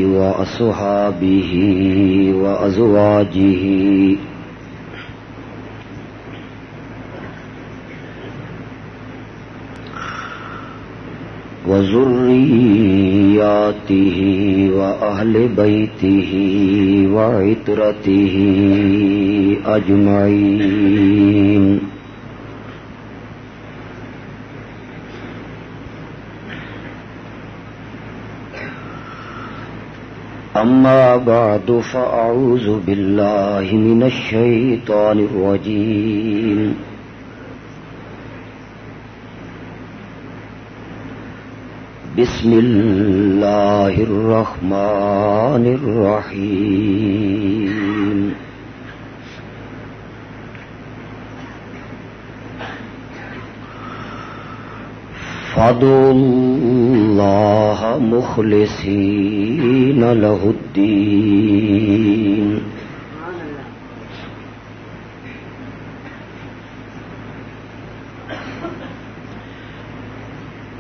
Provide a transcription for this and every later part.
وأصحابه وأزواجه وذرياته وأهل بيته وعترته أجمعين. أما بعد فأعوذ بالله من الشيطان الرجيم. بسم الله الرحمن الرحيم. فادعوا الله مخلصين له الدين.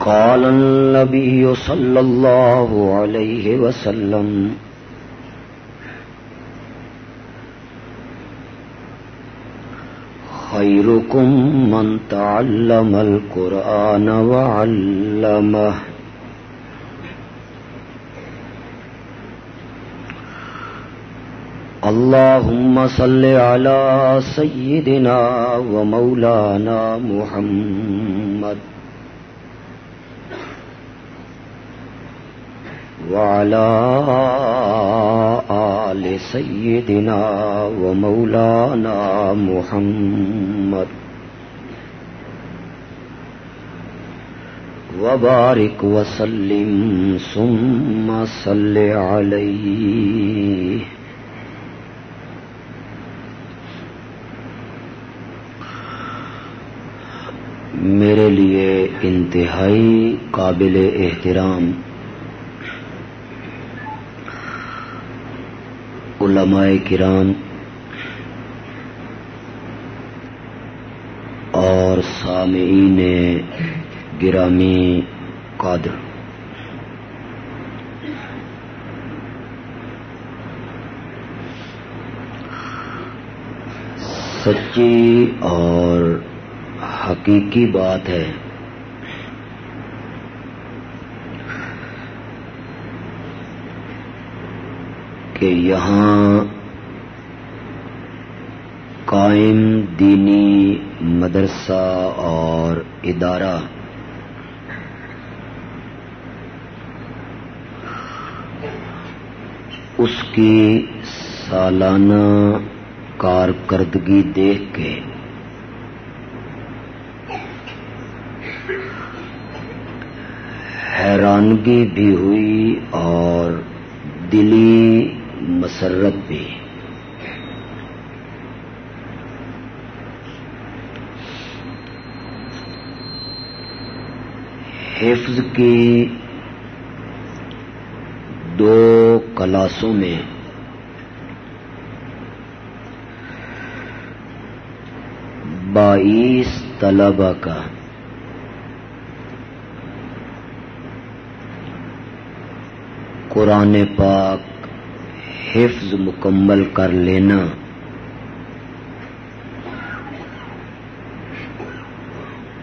قال النبي صلى الله عليه وسلم: خيركم من تعلم القرآن وعلمه. اللهم صل على سيدنا ومولانا محمد وعلى آل سيدنا ومولانا محمد وبارك وسلم ثم صل عليه. میرے لیے انتہائی قابل احترام علماء کرام اور سامعین گرامی قدر، سچی اور حقیقی بات ہے کہ یہاں قائم دینی مدرسہ اور ادارہ اس کی سالانہ کارکردگی دیکھ کے حیرانگی بھی ہوئی اور دلی مسرت بھی. حفظ کی 2 کلاسوں میں بائیس طلبہ کا قرآن پاک حفظ مکمل کر لینا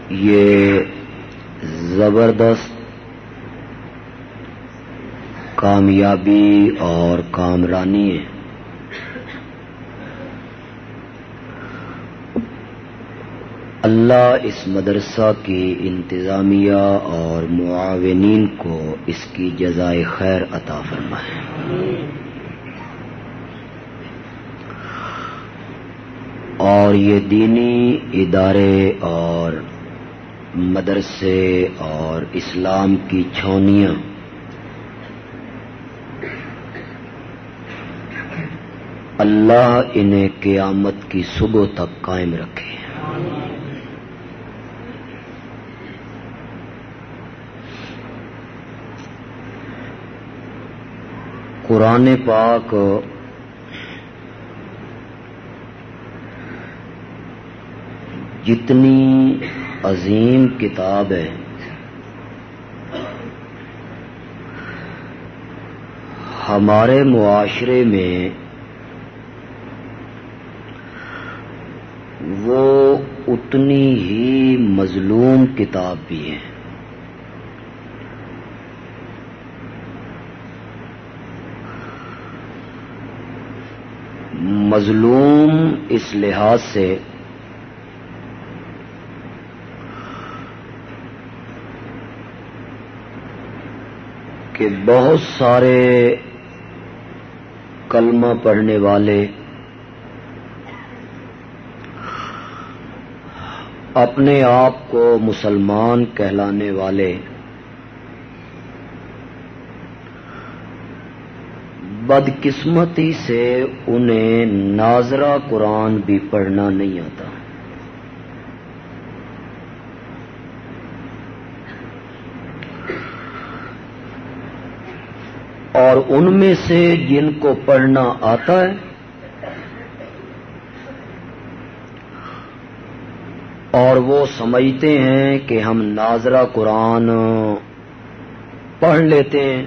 یہ زبردست کامیابی اور کامرانی ہے. اللہ اس مدرسہ کی انتظامیہ اور معاونین کو اس کی جزائے خیر عطا فرمائے. اور یہ دینی ادارے اور مدرسے اور اسلام کی چھاؤنیاں اللہ انہیں قیامت کی صبح تک قائم رکھے. قرآن پاک جتنی عظیم کتاب ہے، ہمارے معاشرے میں وہ اتنی ہی مظلوم کتاب بھی ہے. مظلوم اس لحاظ سے کہ بہت سارے کلمہ پڑھنے والے اپنے آپ کو مسلمان کہلانے والے بدقسمتی سے انہیں ناظرہ قرآن بھی پڑھنا نہیں آتا. اور ان میں سے جن کو پڑھنا آتا ہے اور وہ سمجھتے ہیں کہ ہم ناظرہ قرآن پڑھ لیتے ہیں،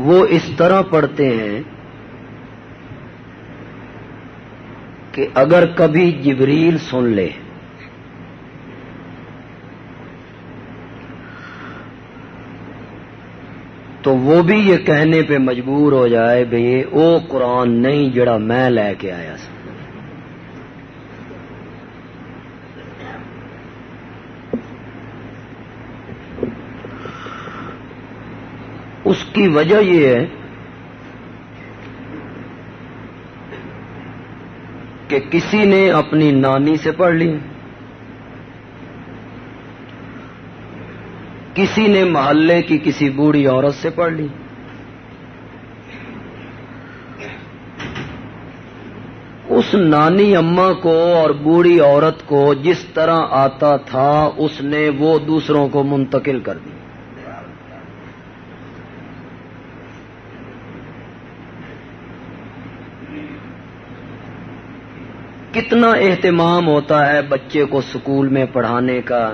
وہ اس طرح پڑھتے ہیں کہ اگر کبھی جبریل سن لے تو وہ بھی یہ کہنے پہ مجبور ہو جائے بھئی او قرآن نہیں جڑا میں لے کے آیا سا. اس کی وجہ یہ ہے کہ کسی نے اپنی نانی سے پڑھ لی، کسی نے محلے کی کسی بوڑھی عورت سے پڑھ لی، اس نانی اماں کو اور بوڑھی عورت کو جس طرح آتا تھا اس نے وہ دوسروں کو منتقل کر دی. کتنا اہتمام ہوتا ہے بچے کو اسکول میں پڑھانے کا.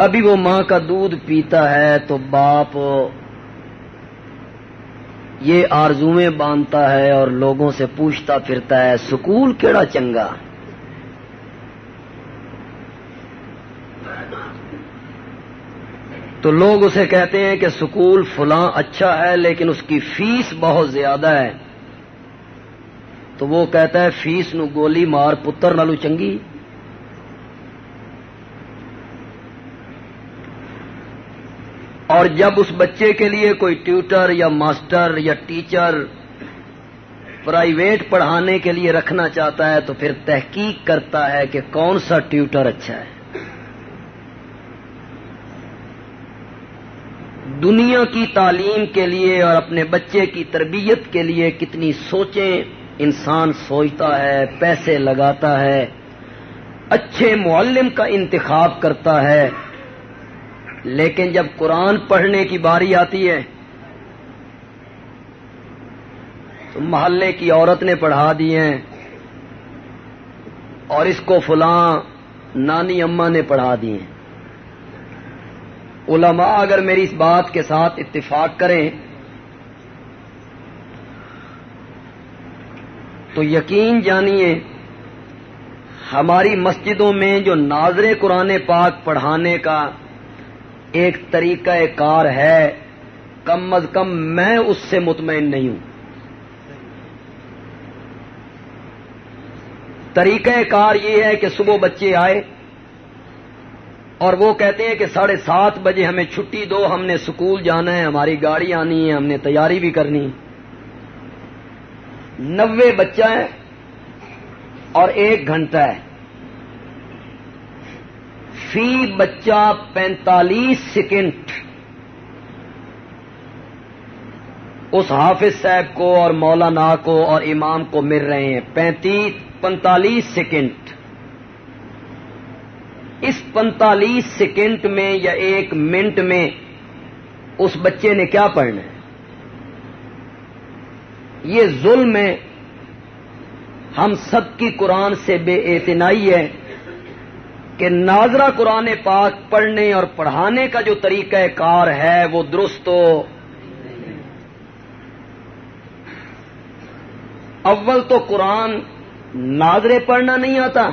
ابھی وہ ماں کا دودھ پیتا ہے تو باپ یہ آرزویں باندھتا ہے اور لوگوں سے پوچھتا پھرتا ہے سکول کیڑا چنگا. تو لوگ اسے کہتے ہیں کہ سکول فلاں اچھا ہے لیکن اس کی فیس بہت زیادہ ہے. تو وہ کہتا ہے فیس نو گولی مار پتر نالو چنگی. اور جب اس بچے کے لیے کوئی ٹیوٹر یا ماسٹر یا ٹیچر پرائیویٹ پڑھانے کے لیے رکھنا چاہتا ہے تو پھر تحقیق کرتا ہے کہ کون سا ٹیوٹر اچھا ہے. دنیا کی تعلیم کے لیے اور اپنے بچے کی تربیت کے لیے کتنی سوچیں انسان سوچتا ہے، پیسے لگاتا ہے، اچھے معلم کا انتخاب کرتا ہے، لیکن جب قرآن پڑھنے کی باری آتی ہے تو محلے کی عورت نے پڑھا دی ہیں اور اس کو فلاں نانی اماں نے پڑھا دی ہیں. علماء اگر میری اس بات کے ساتھ اتفاق کریں تو یقین جانیے ہماری مسجدوں میں جو ناظر قرآن پاک پڑھانے کا ایک طریقہ کار ہے کم از کم میں اس سے مطمئن نہیں ہوں. طریقہ کار یہ ہے کہ صبح بچے آئے اور وہ کہتے ہیں کہ 7:30 بجے ہمیں چھٹی دو، ہم نے سکول جانا ہے، ہماری گاڑی آنی ہے، ہم نے تیاری بھی کرنی. 90 بچہ ہے اور 1 گھنٹہ ہے، فی بچہ 45 سیکنڈ اس حافظ صاحب کو اور مولانا کو اور امام کو مل رہے ہیں. 45 سیکنڈ. اس 45 سیکنڈ میں یا 1 منٹ میں اس بچے نے کیا پڑھنا ہے؟ یہ ظلم ہے. ہم سب کی قرآن سے بے اعتنائی ہے کہ ناظرہ قرآن پاک پڑھنے اور پڑھانے کا جو طریقہ کار ہے وہ درست ہو. اول تو قرآن ناظرے پڑھنا نہیں آتا،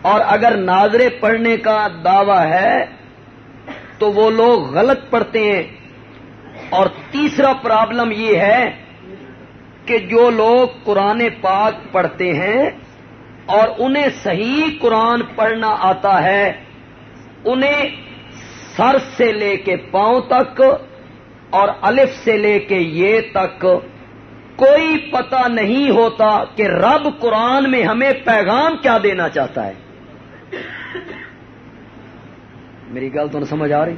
اور اگر ناظرے پڑھنے کا دعویٰ ہے تو وہ لوگ غلط پڑھتے ہیں. اور تیسرا پرابلم یہ ہے کہ جو لوگ قرآن پاک پڑھتے ہیں اور انہیں صحیح قرآن پڑھنا آتا ہے، انہیں سر سے لے کے پاؤں تک اور الف سے لے کے یہ تک کوئی پتہ نہیں ہوتا کہ رب قرآن میں ہمیں پیغام کیا دینا چاہتا ہے. میری گل تو سمجھ آ رہی؟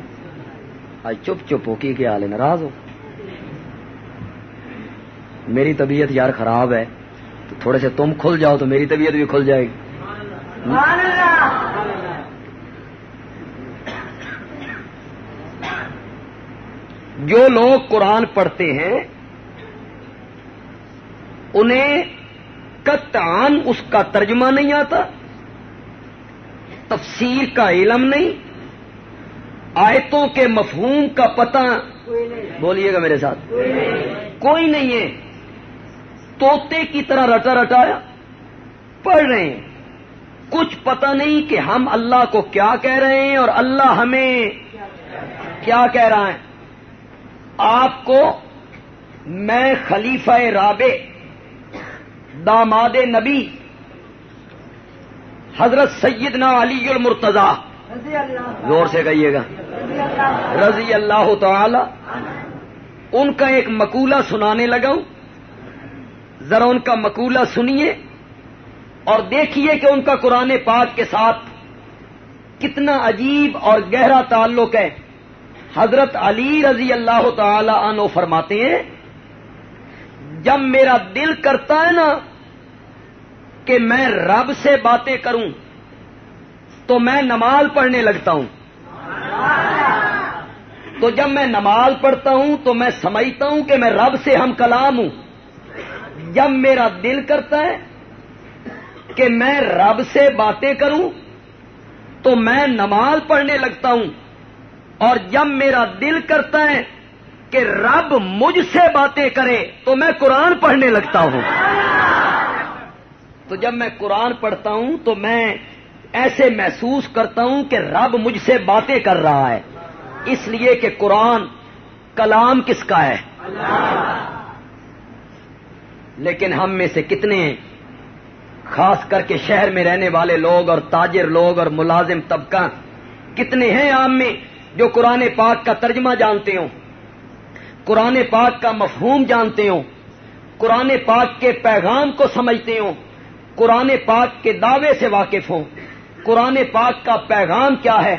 آج چپ چپ ہو کی کیا حال ہے؟ ناراض ہو؟ میری طبیعت یار خراب ہے، تو تھوڑے سے تم کھل جاؤ تو میری طبیعت بھی کھل جائے گی. جو لوگ قرآن پڑھتے ہیں انہیں قطعاً اس کا ترجمہ نہیں آتا، تفسیر کا علم نہیں، آیتوں کے مفہوم کا پتہ، بولیے گا میرے ساتھ، کوئی نہیں ہے. طوطے کی طرح رٹا رٹایا پڑھ رہے ہیں، کچھ پتہ نہیں کہ ہم اللہ کو کیا کہہ رہے ہیں اور اللہ ہمیں کیا کہہ رہا ہے. آپ کو میں خلیفہ رابع داماد نبی حضرت سیدنا علی المرتضیٰ، زور سے کہیے گا، رضی اللہ تعالی، ان کا ایک مقولہ سنانے لگا ہوں. ذرا ان کا مقولہ سنیے اور دیکھیے کہ ان کا قرآن پاک کے ساتھ کتنا عجیب اور گہرا تعلق ہے. حضرت علی رضی اللہ تعالی عنہ فرماتے ہیں، جب میرا دل کرتا ہے نا کہ میں رب سے باتیں کروں تو میں نماز پڑھنے لگتا ہوں. تو جب میں نماز پڑھتا ہوں تو میں سمجھتا ہوں کہ میں رب سے ہم کلام ہوں. جب میرا دل کرتا ہے کہ میں رب سے باتیں کروں تو میں نماز پڑھنے لگتا ہوں، اور جب میرا دل کرتا ہے کہ رب مجھ سے باتیں کرے تو میں قرآن پڑھنے لگتا ہوں. تو جب میں قرآن پڑھتا ہوں تو میں ایسے محسوس کرتا ہوں کہ رب مجھ سے باتیں کر رہا ہے، اس لیے کہ قرآن کلام کس کا ہے؟ لیکن ہم میں سے کتنے ہیں، خاص کر کے شہر میں رہنے والے لوگ اور تاجر لوگ اور ملازم طبقہ کتنے ہیں عام میں جو قرآن پاک کا ترجمہ جانتے ہوں، قرآن پاک کا مفہوم جانتے ہوں، قرآن پاک کے پیغام کو سمجھتے ہوں، قرآن پاک کے دعوے سے واقف ہوں، قرآن پاک کا پیغام کیا ہے.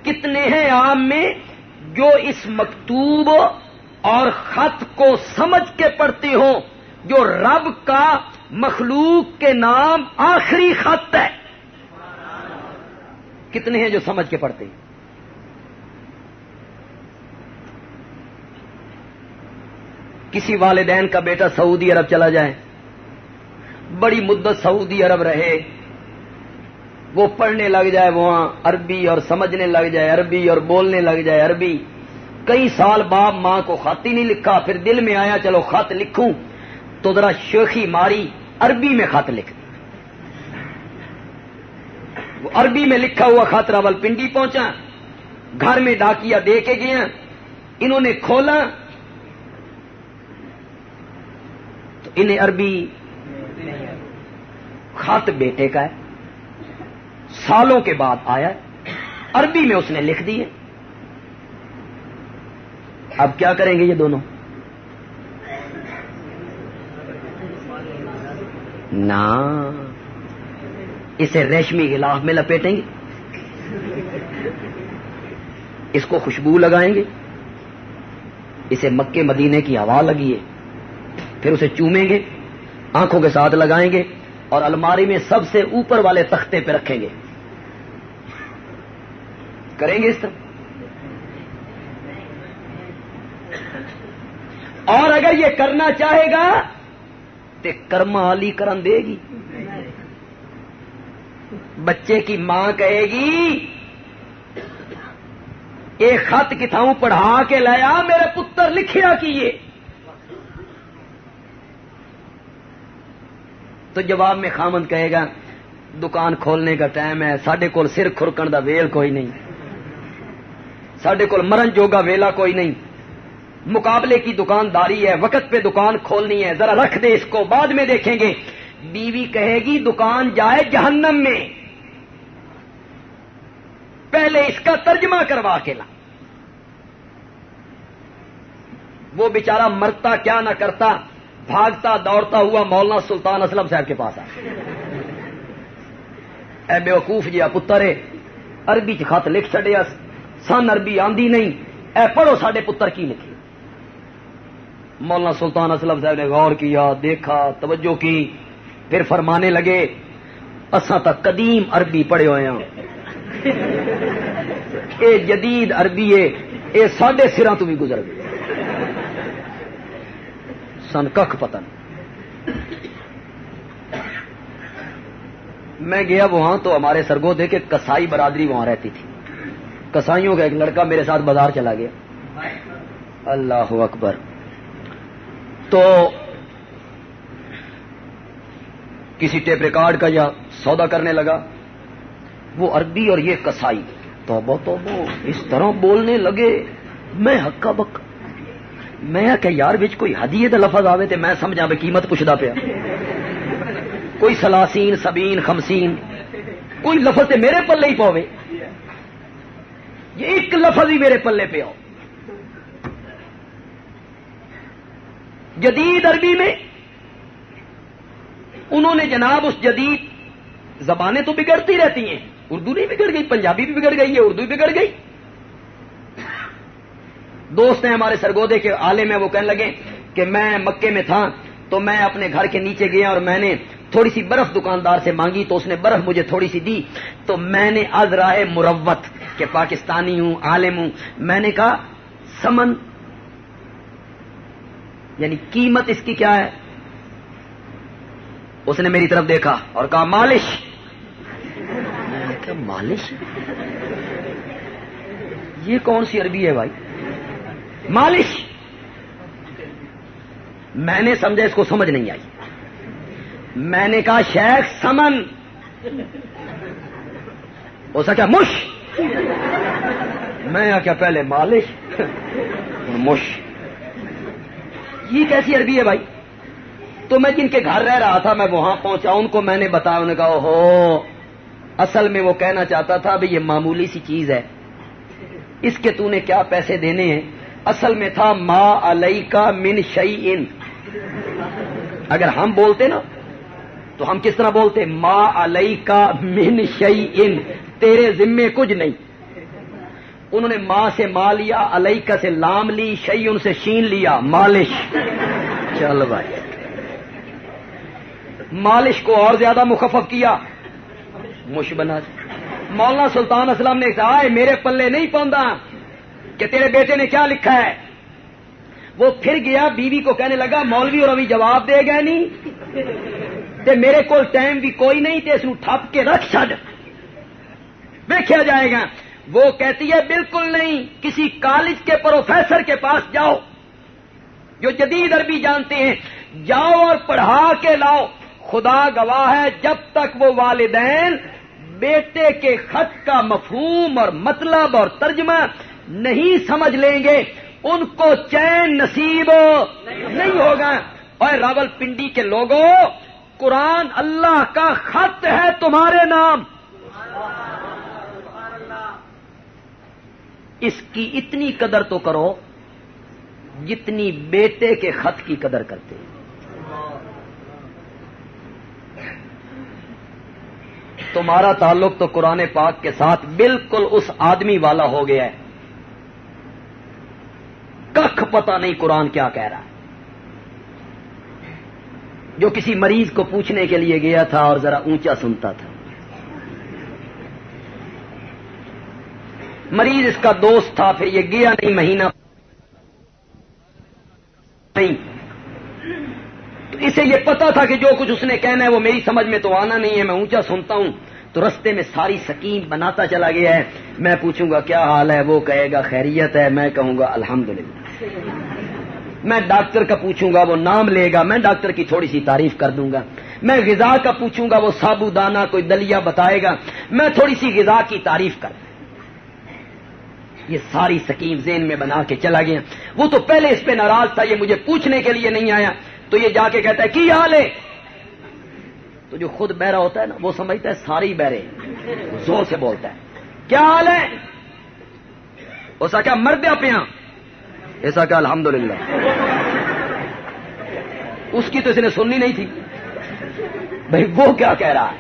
کتنے ہیں عام میں جو اس مکتوب اور خط کو سمجھ کے پڑھتے ہوں جو رب کا مخلوق کے نام آخری خط ہے؟ کتنے ہیں جو سمجھ کے پڑھتے ہیں؟ کسی والدین کا بیٹا سعودی عرب چلا جائے، بڑی مدت سعودی عرب رہے، وہ پڑھنے لگ جائے وہاں عربی اور سمجھنے لگ جائے عربی اور بولنے لگ جائے عربی، کئی سال باپ ماں کو خط ہی نہیں لکھا، پھر دل میں آیا چلو خط لکھوں، تو ذرا شیخی ماری عربی میں خط لکھ دی. وہ عربی میں لکھا ہوا خط راولپنڈی پہنچا، گھر میں ڈاکیا دے کے گیا، انہوں نے کھولا تو انہیں عربی خط بیٹے کا ہے، سالوں کے بعد آیا، عربی میں اس نے لکھ دیے. اب کیا کریں گے یہ دونوں؟ نا، اسے ریشمی غلاف میں لپیٹیں گے، اس کو خوشبو لگائیں گے، اسے مکے مدینے کی ہوا لگی ہے، پھر اسے چومیں گے، آنکھوں کے ساتھ لگائیں گے اور الماری میں سب سے اوپر والے تختے پہ رکھیں گے. کریں گے اس طرح؟ اور اگر یہ کرنا چاہے گا تو کرما علی کرن دے گی. بچے کی ماں کہے گی ایک خط کتھاؤں پڑھا کے لایا میرے پتر لکھیا کیے، تو جواب میں خامند کہے گا دکان کھولنے کا ٹائم ہے، ساڈے کول سر کھرکن دا ویل کوئی نہیں، ساڈے کول مرن جوگا ویلا کوئی نہیں، مقابلے کی دکانداری ہے، وقت پہ دکان کھولنی ہے، ذرا رکھ دے اس کو بعد میں دیکھیں گے۔ بیوی کہے گی دکان جائے جہنم میں، پہلے اس کا ترجمہ کروا کے لا۔ وہ بیچارہ مرتا کیا نہ کرتا، بھاگتا دوڑتا ہوا مولانا سلطان اسلم صاحب کے پاس آیا، اے بیوقوف جیا پتر عربی چ خط لکھ چڈیا، سن عربی آندی نہیں، اے پڑھو ساڈے پتر کی لکھی۔ مولانا سلطان اسلم صاحب نے غور کیا، دیکھا، توجہ کی، پھر فرمانے لگے اساں تک قدیم عربی پڑھے ہوئے ہیں، اے جدید عربی ہے، اے ساڈے سراں تو بھی گزر گئی، سن کخ پتہ نہیں۔ میں گیا وہاں تو ہمارے سرگودے کے کسائی برادری وہاں رہتی تھی، کسائیوں کا ایک لڑکا میرے ساتھ بازار چلا گیا، اللہ اکبر، تو کسی ٹیپ ریکارڈ کا یا سودا کرنے لگا، وہ عربی اور یہ کسائی توبہ توبہ اس طرح بولنے لگے، میں ہکا بکا، میں کہ یار بچ کوئی ہدیے دا لفظ آوے تے میں سمجھا بے قیمت پوچھدا پیا، کوئی سلاسین سبین خمسین کوئی لفظ تے میرے پلے ہی پاوے، یہ ایک لفظ ہی میرے پلے پہ آؤ۔ جدید عربی میں انہوں نے جناب اس جدید زبانیں تو بگڑتی رہتی ہیں، اردو نہیں بگڑ گئی، پنجابی بھی بگڑ گئی ہے، اردو بھی بگڑ گئی۔ دوست ہیں ہمارے سرگودے کے عالم ہیں، وہ کہنے لگے کہ میں مکے میں تھا تو میں اپنے گھر کے نیچے گیا اور میں نے تھوڑی سی برف دکاندار سے مانگی تو اس نے برف مجھے تھوڑی سی دی، تو میں نے از راہ مروت کہ پاکستانی ہوں عالم ہوں، میں نے کہا سمن یعنی قیمت اس کی کیا ہے؟ اس نے میری طرف دیکھا اور کہا مالش۔ میں نے کہا مالش یہ کون سی عربی ہے بھائی؟ مالش۔ میں نے سمجھا اس کو سمجھ نہیں آئی، میں نے کہا شیخ سمن، ہو سکا مش، میں کیا پہلے مالش مش، یہ کیسی عربی ہے بھائی؟ تو میں جن کے گھر رہ رہا تھا میں وہاں پہنچا، ان کو میں نے بتایا، انہوں نے کہا اوہو اصل میں وہ کہنا چاہتا تھا بھئی یہ معمولی سی چیز ہے، اس کے تو نے کیا پیسے دینے ہیں، اصل میں تھا ما علیکا من شیئن۔ اگر ہم بولتے نا تو ہم کس طرح بولتے؟ ما علیکا من شیئن، تیرے ذمے کچھ نہیں۔ انہوں نے ما سے ما لیا، علیکا سے لام لی، شیئن سے شین لیا، مالش۔ چل بھائی، مالش کو اور زیادہ مخفف کیا، مش بنا۔ مولانا سلطان اسلم نے کہا میرے پلے نہیں پوندا کہ تیرے بیٹے نے کیا لکھا ہے۔ وہ پھر گیا بیوی کو کہنے لگا مولوی اور ابھی جواب دے گئے نہیں تے میرے کول ٹائم بھی کوئی نہیں تے اس نو ٹھپ کے رکھ چھڈ، دیکھا جائے گا۔ وہ کہتی ہے بالکل نہیں، کسی کالج کے پروفیسر کے پاس جاؤ جو جدید عربی جانتے ہیں، جاؤ اور پڑھا کے لاؤ۔ خدا گواہ ہے جب تک وہ والدین بیٹے کے خط کا مفہوم اور مطلب اور ترجمہ نہیں سمجھ لیں گے ان کو چین نصیب نہیں ہوگا۔ اور راول پنڈی کے لوگوں، قرآن اللہ کا خط ہے تمہارے نام، اس کی اتنی قدر تو کرو جتنی بیٹے کے خط کی قدر کرتے ہیں۔ تمہارا تعلق تو قرآن پاک کے ساتھ بالکل اس آدمی والا ہو گیا ہے، کخ پتہ نہیں قرآن کیا کہہ رہا ہے۔ جو کسی مریض کو پوچھنے کے لیے گیا تھا اور ذرا اونچا سنتا تھا، مریض اس کا دوست تھا، پھر یہ گیا نہیں مہینہ نہیں، تو اسے یہ پتا تھا کہ جو کچھ اس نے کہنا ہے وہ میری سمجھ میں تو آنا نہیں ہے، میں اونچا سنتا ہوں، تو رستے میں ساری سکیم بناتا چلا گیا ہے. میں پوچھوں گا کیا حال ہے, وہ کہے گا خیریت ہے, میں کہوں گا الحمدللہ. میں ڈاکٹر کا پوچھوں گا, وہ نام لے گا, میں ڈاکٹر کی تھوڑی سی تعریف کر دوں گا. میں غذا کا پوچھوں گا, وہ سابو دانہ کوئی دلیا بتائے گا, میں تھوڑی سی غذا کی تعریف کر. یہ ساری سکیم ذہن میں بنا کے چلا گیا. وہ تو پہلے اس پہ ناراض تھا, یہ مجھے پوچھنے کے لیے نہیں آیا, تو یہ جا کے کہتا ہے کی حال ہے. تو جو خود بہرا ہوتا ہے نا, وہ سمجھتا ہے ساری بہرے, زور سے بولتا ہے کیا حال ہے. ایسا کیا مرد اپیاں, ایسا کیا الحمدللہ. اس کی تو اس نے سننی نہیں تھی بھائی, وہ کیا کہہ رہا ہے.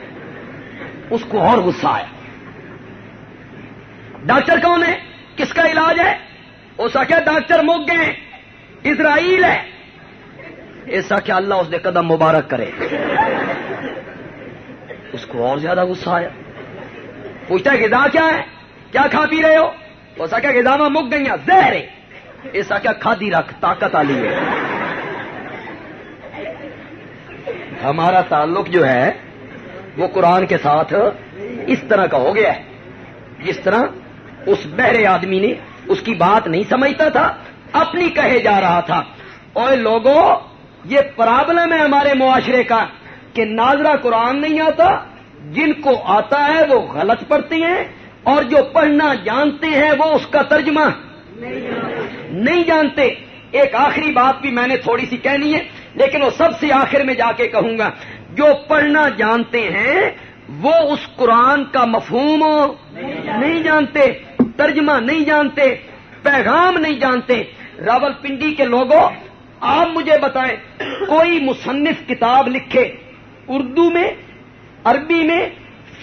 اس کو اور غصہ آیا. ڈاکٹر کون ہے, کس کا علاج ہے. ایسا کیا ڈاکٹر مک گئے, اسرائیل ہے. ایسا کیا اللہ اس نے قدم مبارک کرے. اس کو اور زیادہ غصہ آیا. پوچھتا ہے غذا کیا ہے, کیا کھا پی رہے ہو. ایسا کیا غذا میں مک گئی زہر ہے. ایسا کیا کھادی رکھ, طاقت آلی ہے. ہمارا تعلق جو ہے وہ قرآن کے ساتھ اس طرح کا ہو گیا ہے جس طرح اس بہرے آدمی نے اس کی بات نہیں سمجھتا تھا, اپنی کہے جا رہا تھا. اور لوگوں, یہ پرابلم ہے ہمارے معاشرے کا کہ ناظرہ قرآن نہیں آتا, جن کو آتا ہے وہ غلط پڑھتے ہیں, اور جو پڑھنا جانتے ہیں وہ اس کا ترجمہ نہیں جانتے. ایک آخری بات بھی میں نے تھوڑی سی کہنی ہے, لیکن وہ سب سے آخر میں جا کے کہوں گا. جو پڑھنا جانتے ہیں وہ اس قرآن کا مفہوم نہیں جانتے, ترجمہ نہیں جانتے, پیغام نہیں جانتے. راولپنڈی کے لوگوں, آپ مجھے بتائیں, کوئی مصنف کتاب لکھے اردو میں, عربی میں,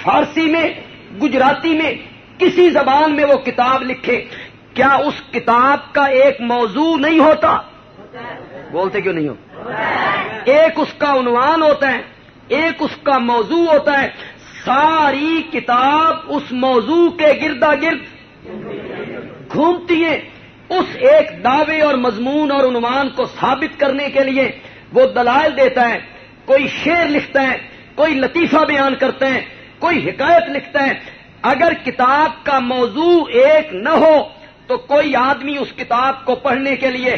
فارسی میں, گجراتی میں, کسی زبان میں وہ کتاب لکھے, کیا اس کتاب کا ایک موضوع نہیں ہوتا؟ بولتے کیوں نہیں ہو؟ ایک اس کا عنوان ہوتا ہے, ایک اس کا موضوع ہوتا ہے. ساری کتاب اس موضوع کے گردا گرد گھومتی ہے. اس ایک دعوے اور مضمون اور عنوان کو ثابت کرنے کے لیے وہ دلائل دیتا ہے. کوئی شعر لکھتا ہے, کوئی لطیفہ بیان کرتا ہے, کوئی حکایت لکھتا ہے. اگر کتاب کا موضوع ایک نہ ہو تو کوئی آدمی اس کتاب کو پڑھنے کے لیے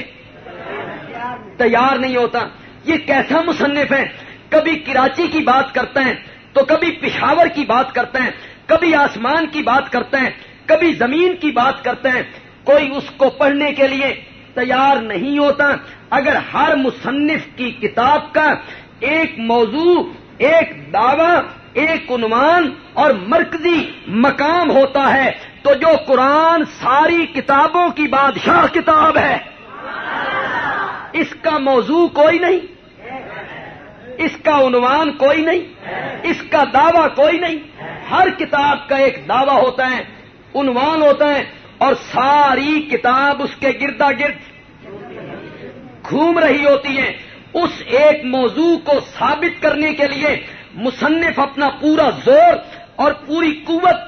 تیار نہیں ہوتا. یہ کیسا مصنف ہے, کبھی کراچی کی بات کرتا ہے تو کبھی پشاور کی بات کرتا ہے, کبھی آسمان کی بات کرتا ہے, کبھی زمین کی بات کرتا ہے. کوئی اس کو پڑھنے کے لیے تیار نہیں ہوتا. اگر ہر مصنف کی کتاب کا ایک موضوع, ایک دعویٰ, ایک عنوان اور مرکزی مقام ہوتا ہے تو جو قرآن ساری کتابوں کی بادشاہ کتاب ہے, اس کا موضوع کوئی نہیں, اس کا عنوان کوئی نہیں, اس کا دعویٰ کوئی نہیں. ہر کتاب کا ایک دعویٰ ہوتا ہے, عنوان ہوتا ہے, اور ساری کتاب اس کے گردا گرد گھوم رہی ہوتی ہے. اس ایک موضوع کو ثابت کرنے کے لیے مصنف اپنا پورا زور اور پوری قوت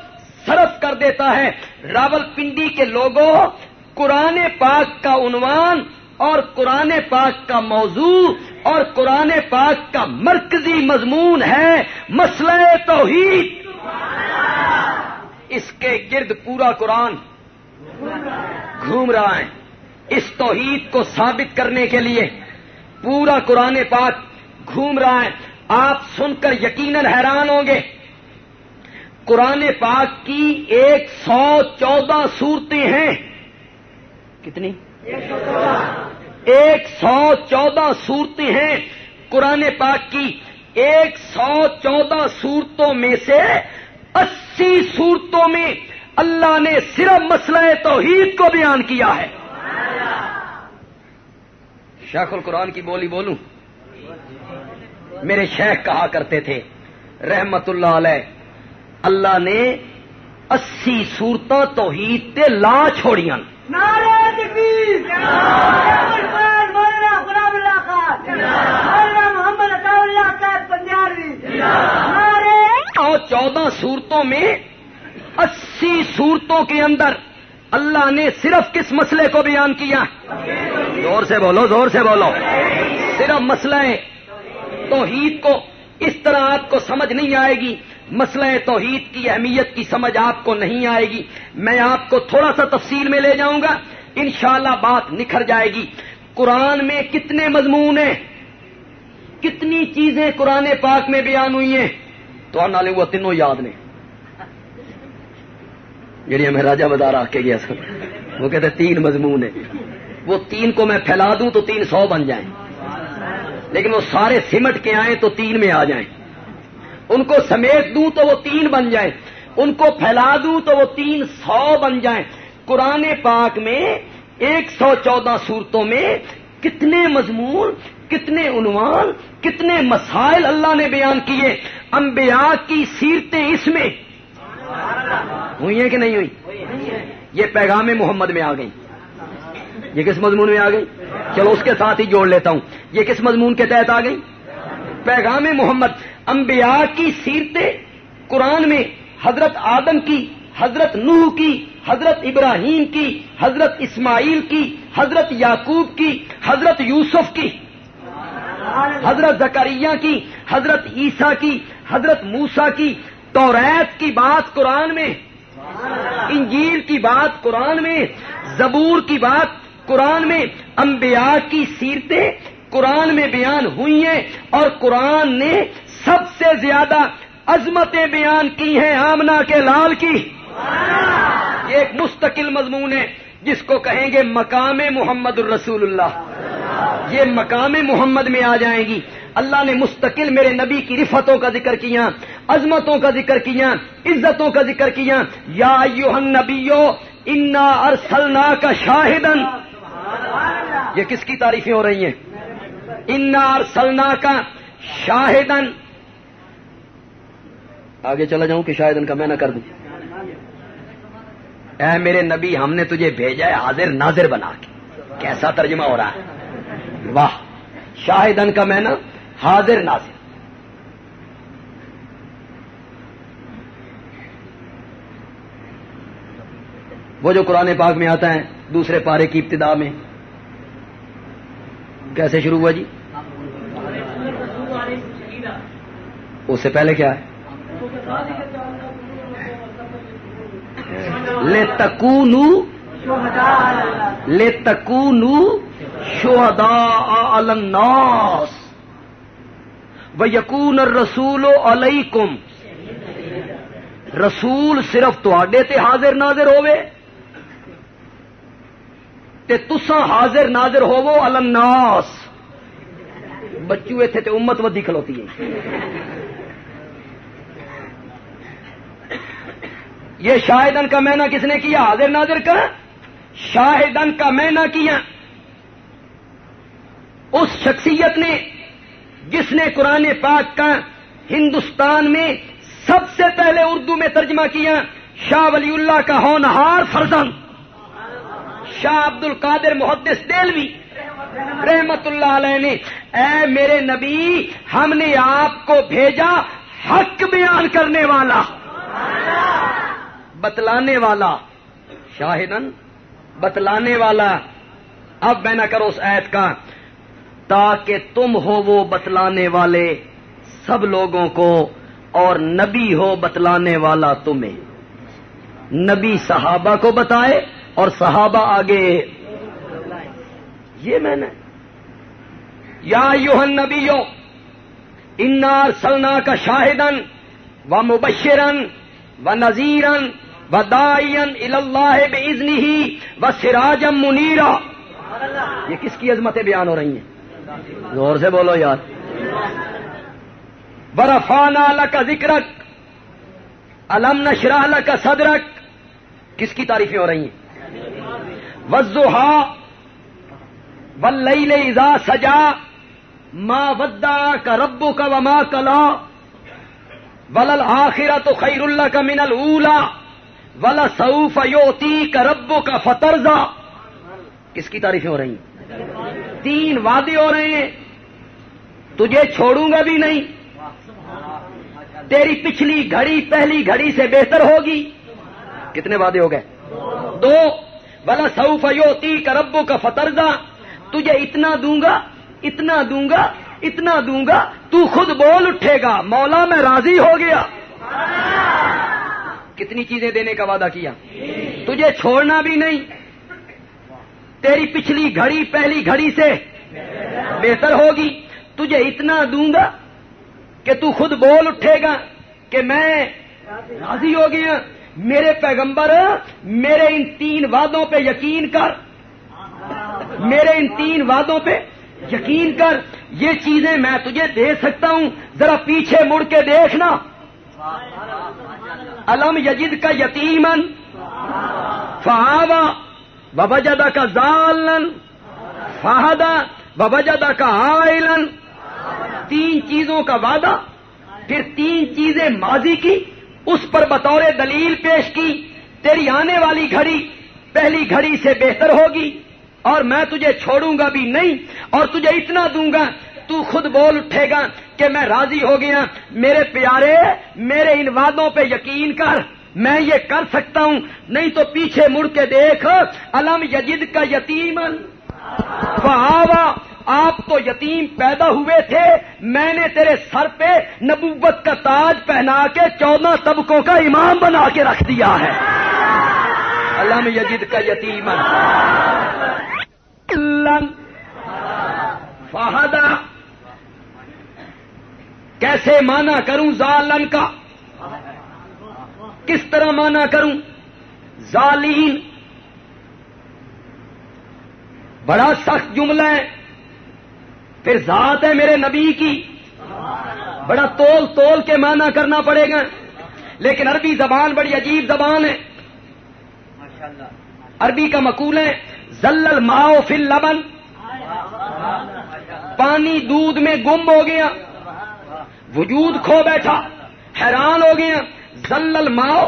صرف کر دیتا ہے. راولپنڈی کے لوگوں, قرآن پاک کا عنوان اور قرآن پاک کا موضوع اور قرآن پاک کا مرکزی مضمون ہے مسئلہ توحید. اس کے گرد پورا قرآن گھوم رہا ہے. اس توحید کو ثابت کرنے کے لیے پورا قرآن پاک گھوم رہا ہے. آپ سن کر یقیناً حیران ہوں گے, قرآن پاک کی 114 صورتیں ہیں. کتنی؟ 114 صورتیں ہیں قرآن پاک کی. 114 صورتوں میں سے 80 صورتوں میں اللہ نے صرف مسئلہ توحید کو بیان کیا ہے. شیخ القرآن کی بولی بولوں, میرے شیخ کہا کرتے تھے رحمت اللہ علیہ, اللہ نے 80 صورتاں توحید تے لا چھوڑیاں. نعرہ تکبیر, مولانا غلام اللہ خان, مولانا محمد عطا اللہ صاحب پنجابی. اور 14 صورتوں میں 80 صورتوں کے اندر اللہ نے صرف کس مسئلے کو بیان کیا؟ زور سے بولو, زور سے بولو. صرف مسئلہ توحید کو. اس طرح آپ کو سمجھ نہیں آئے گی. مسئلہ توحید کی اہمیت کی سمجھ آپ کو نہیں آئے گی. میں آپ کو تھوڑا سا تفصیل میں لے جاؤں گا, انشاءاللہ بات نکھر جائے گی. قرآن میں کتنے مضمون ہیں, کتنی چیزیں قرآن پاک میں بیان ہوئی ہیں, تو آنے والے وہ تینوں یاد نے جڑی ہمیں راجہ بدار آ کے گیا سر. وہ کہتے 3 مضمون ہیں, وہ 3 کو میں پھیلا دوں تو 300 بن جائیں, لیکن وہ سارے سمٹ کے آئیں تو 3 میں آ جائیں. ان کو سمیٹ دوں تو وہ 3 بن جائیں, ان کو پھیلا دوں تو وہ 300 بن جائیں. قرآن پاک میں 114 صورتوں میں کتنے مضمون, کتنے عنوان, کتنے مسائل اللہ نے بیان کیے. انبیاء کی سیرتیں اس میں ہوئی ہیں کہ نہیں ہوئی؟ یہ پیغام محمد میں آ گئی. یہ کس مضمون میں آ گئی؟ چلو اس کے ساتھ ہی جوڑ لیتا ہوں. یہ کس مضمون کے تحت آ گئی؟ پیغام محمد. انبیاء کی سیرتیں قرآن میں حضرت آدم کی, حضرت نوح کی, حضرت ابراہیم کی, حضرت اسماعیل کی, حضرت یعقوب کی, حضرت یوسف کی, حضرت زکریا کی, حضرت عیسیٰ کی, حضرت موسیٰ کی. توریت کی بات قرآن میں, انجیل کی بات قرآن میں, زبور کی بات قرآن میں. انبیاء کی سیرتیں قرآن میں بیان ہوئی ہیں, اور قرآن نے سب سے زیادہ عظمتیں بیان کی ہیں آمنہ کے لال کی. یہ ایک مستقل مضمون ہے جس کو کہیں گے مقام محمد الرسول اللہ. یہ مقام محمد میں آ جائیں گی. اللہ نے مستقل میرے نبی کی رفتوں کا ذکر کیا, عظمتوں کا ذکر کیا, عزتوں کا ذکر کیا. یا ایھا النبی انا ارسلناک شاہدا. یہ کس کی تعریفیں ہو رہی ہیں؟ انا ارسلناک شاہدا. آگے چلا جاؤں کہ شاہدن کا میں نہ کر دوں؟ اے میرے نبی ہم نے تجھے بھیجا ہے حاضر ناظر بنا کے. کیسا ترجمہ ہو رہا ہے, واہ. شاہدن کا میں نہ حاضر ناظر. وہ جو قرآن پاک میں آتا ہے دوسرے پارے کی ابتدا میں کیسے شروع ہوا جی؟ اس سے پہلے کیا ہے؟ لِتَكُونُوا شُهَدَاءَ عَلَى النَّاسِ وَيَكُونَ الرَّسُولُ عَلَيْكُمْ. رسول صرف تواڈے تے حاضر ناظر ہوے تے تساں حاضر ناظر ہوو علی الناس. بچو ایتھے تے امت ودی کھلوتی ہے. یہ شاہدن کا معنی کس نے کیا؟ حاضر ناظر کا. شاہدن کا معنی کیا اس شخصیت نے جس نے قرآن پاک کا ہندوستان میں سب سے پہلے اردو میں ترجمہ کیا. شاہ ولی اللہ کا ہونہار فرزند شاہ عبد القادر محدث دہلوی رحمت اللہ علیہ نے. اے میرے نبی ہم نے آپ کو بھیجا حق بیان کرنے والا, بتلانے والا. شاہدن بتلانے والا. اب میں نہ کرو اس آیت کا تاکہ تم ہو وہ بتلانے والے سب لوگوں کو, اور نبی ہو بتلانے والا تمہیں. نبی صحابہ کو بتائے اور صحابہ آگے. یہ میں نے یا ایھا النبی انا ارسلناک شاہدا ومبشرا ونذیرا وداعیا الی اللہ باذنہ وسراجا منیرا. یہ کس کی عظمتیں بیان ہو رہی ہیں؟ زور سے بولو یار. ورفعنا لک ذکرک الم نشرح لک صدرک. کس کی تعریفیں ہو رہی ہیں؟ والضحیٰ واللیل اذا سجا ما ودعک ربک وما قلی وللآخرۃ خیر لک من الاولی ولسوف یعطیک ربک فترضی. کس کی تعریفیں ہو رہی ہیں؟ 3 وعدے ہو رہے ہیں. تجھے چھوڑوں گا بھی نہیں, تیری پچھلی گھڑی پہلی گھڑی سے بہتر ہوگی. کتنے وعدے ہو گئے؟ 2. وَلَسَوْفَ يُعْطِيكَ رَبُّكَ فَتَرْضَىٰ. تجھے اتنا دوں گا, اتنا دوں گا, اتنا دوں گا, تو خود بول اٹھے گا مولا میں راضی ہو گیا. کتنی چیزیں دینے کا وعدہ کیا؟ تجھے چھوڑنا بھی نہیں، تیری پچھلی گھڑی پہلی گھڑی سے بہتر ہوگی، تجھے اتنا دوں گا کہ تو خود بول اٹھے گا کہ میں راضی ہو گیا۔ میرے پیغمبر، میرے ان 3 وعدوں پہ یقین کر، میرے ان 3 وعدوں پہ یقین کر، یہ چیزیں میں تجھے دے سکتا ہوں، ذرا پیچھے مڑ کے دیکھنا۔ الم یجد کا یتیمن فآوا ووجدک ضالا فہدی ووجدک عائلا، 3 چیزوں کا وعدہ، پھر 3 چیزیں ماضی کی، اس پر بطور دلیل پیش کی، تیری آنے والی گھڑی پہلی گھڑی سے بہتر ہوگی، اور میں تجھے چھوڑوں گا بھی نہیں، اور تجھے اتنا دوں گا تو خود بول اٹھے گا کہ میں راضی ہو گیا۔ میرے پیارے، میرے ان وعدوں پہ یقین کر، میں یہ کر سکتا ہوں، نہیں تو پیچھے مڑ کے دیکھ۔ الم یجد کا یتیمن فآوا، آپ تو یتیم پیدا ہوئے تھے، میں نے تیرے سر پہ نبوت کا تاج پہنا کے 14 طبقوں کا امام بنا کے رکھ دیا ہے۔ الم یجد کا یتیمن فہدی، کیسے مانا کروں ضالن کا، کس طرح مانا کروں؟ ظالین بڑا سخت جملہ ہے، پھر ذات ہے میرے نبی کی، بڑا تول تول کے مانا کرنا پڑے گا، لیکن عربی زبان بڑی عجیب زبان ہے۔ عربی کا مقول ہے ذل الماء فی اللبن، پانی دودھ میں گم ہو گیا، وجود کھو بیٹھا، حیران ہو گیا۔ ذل الماء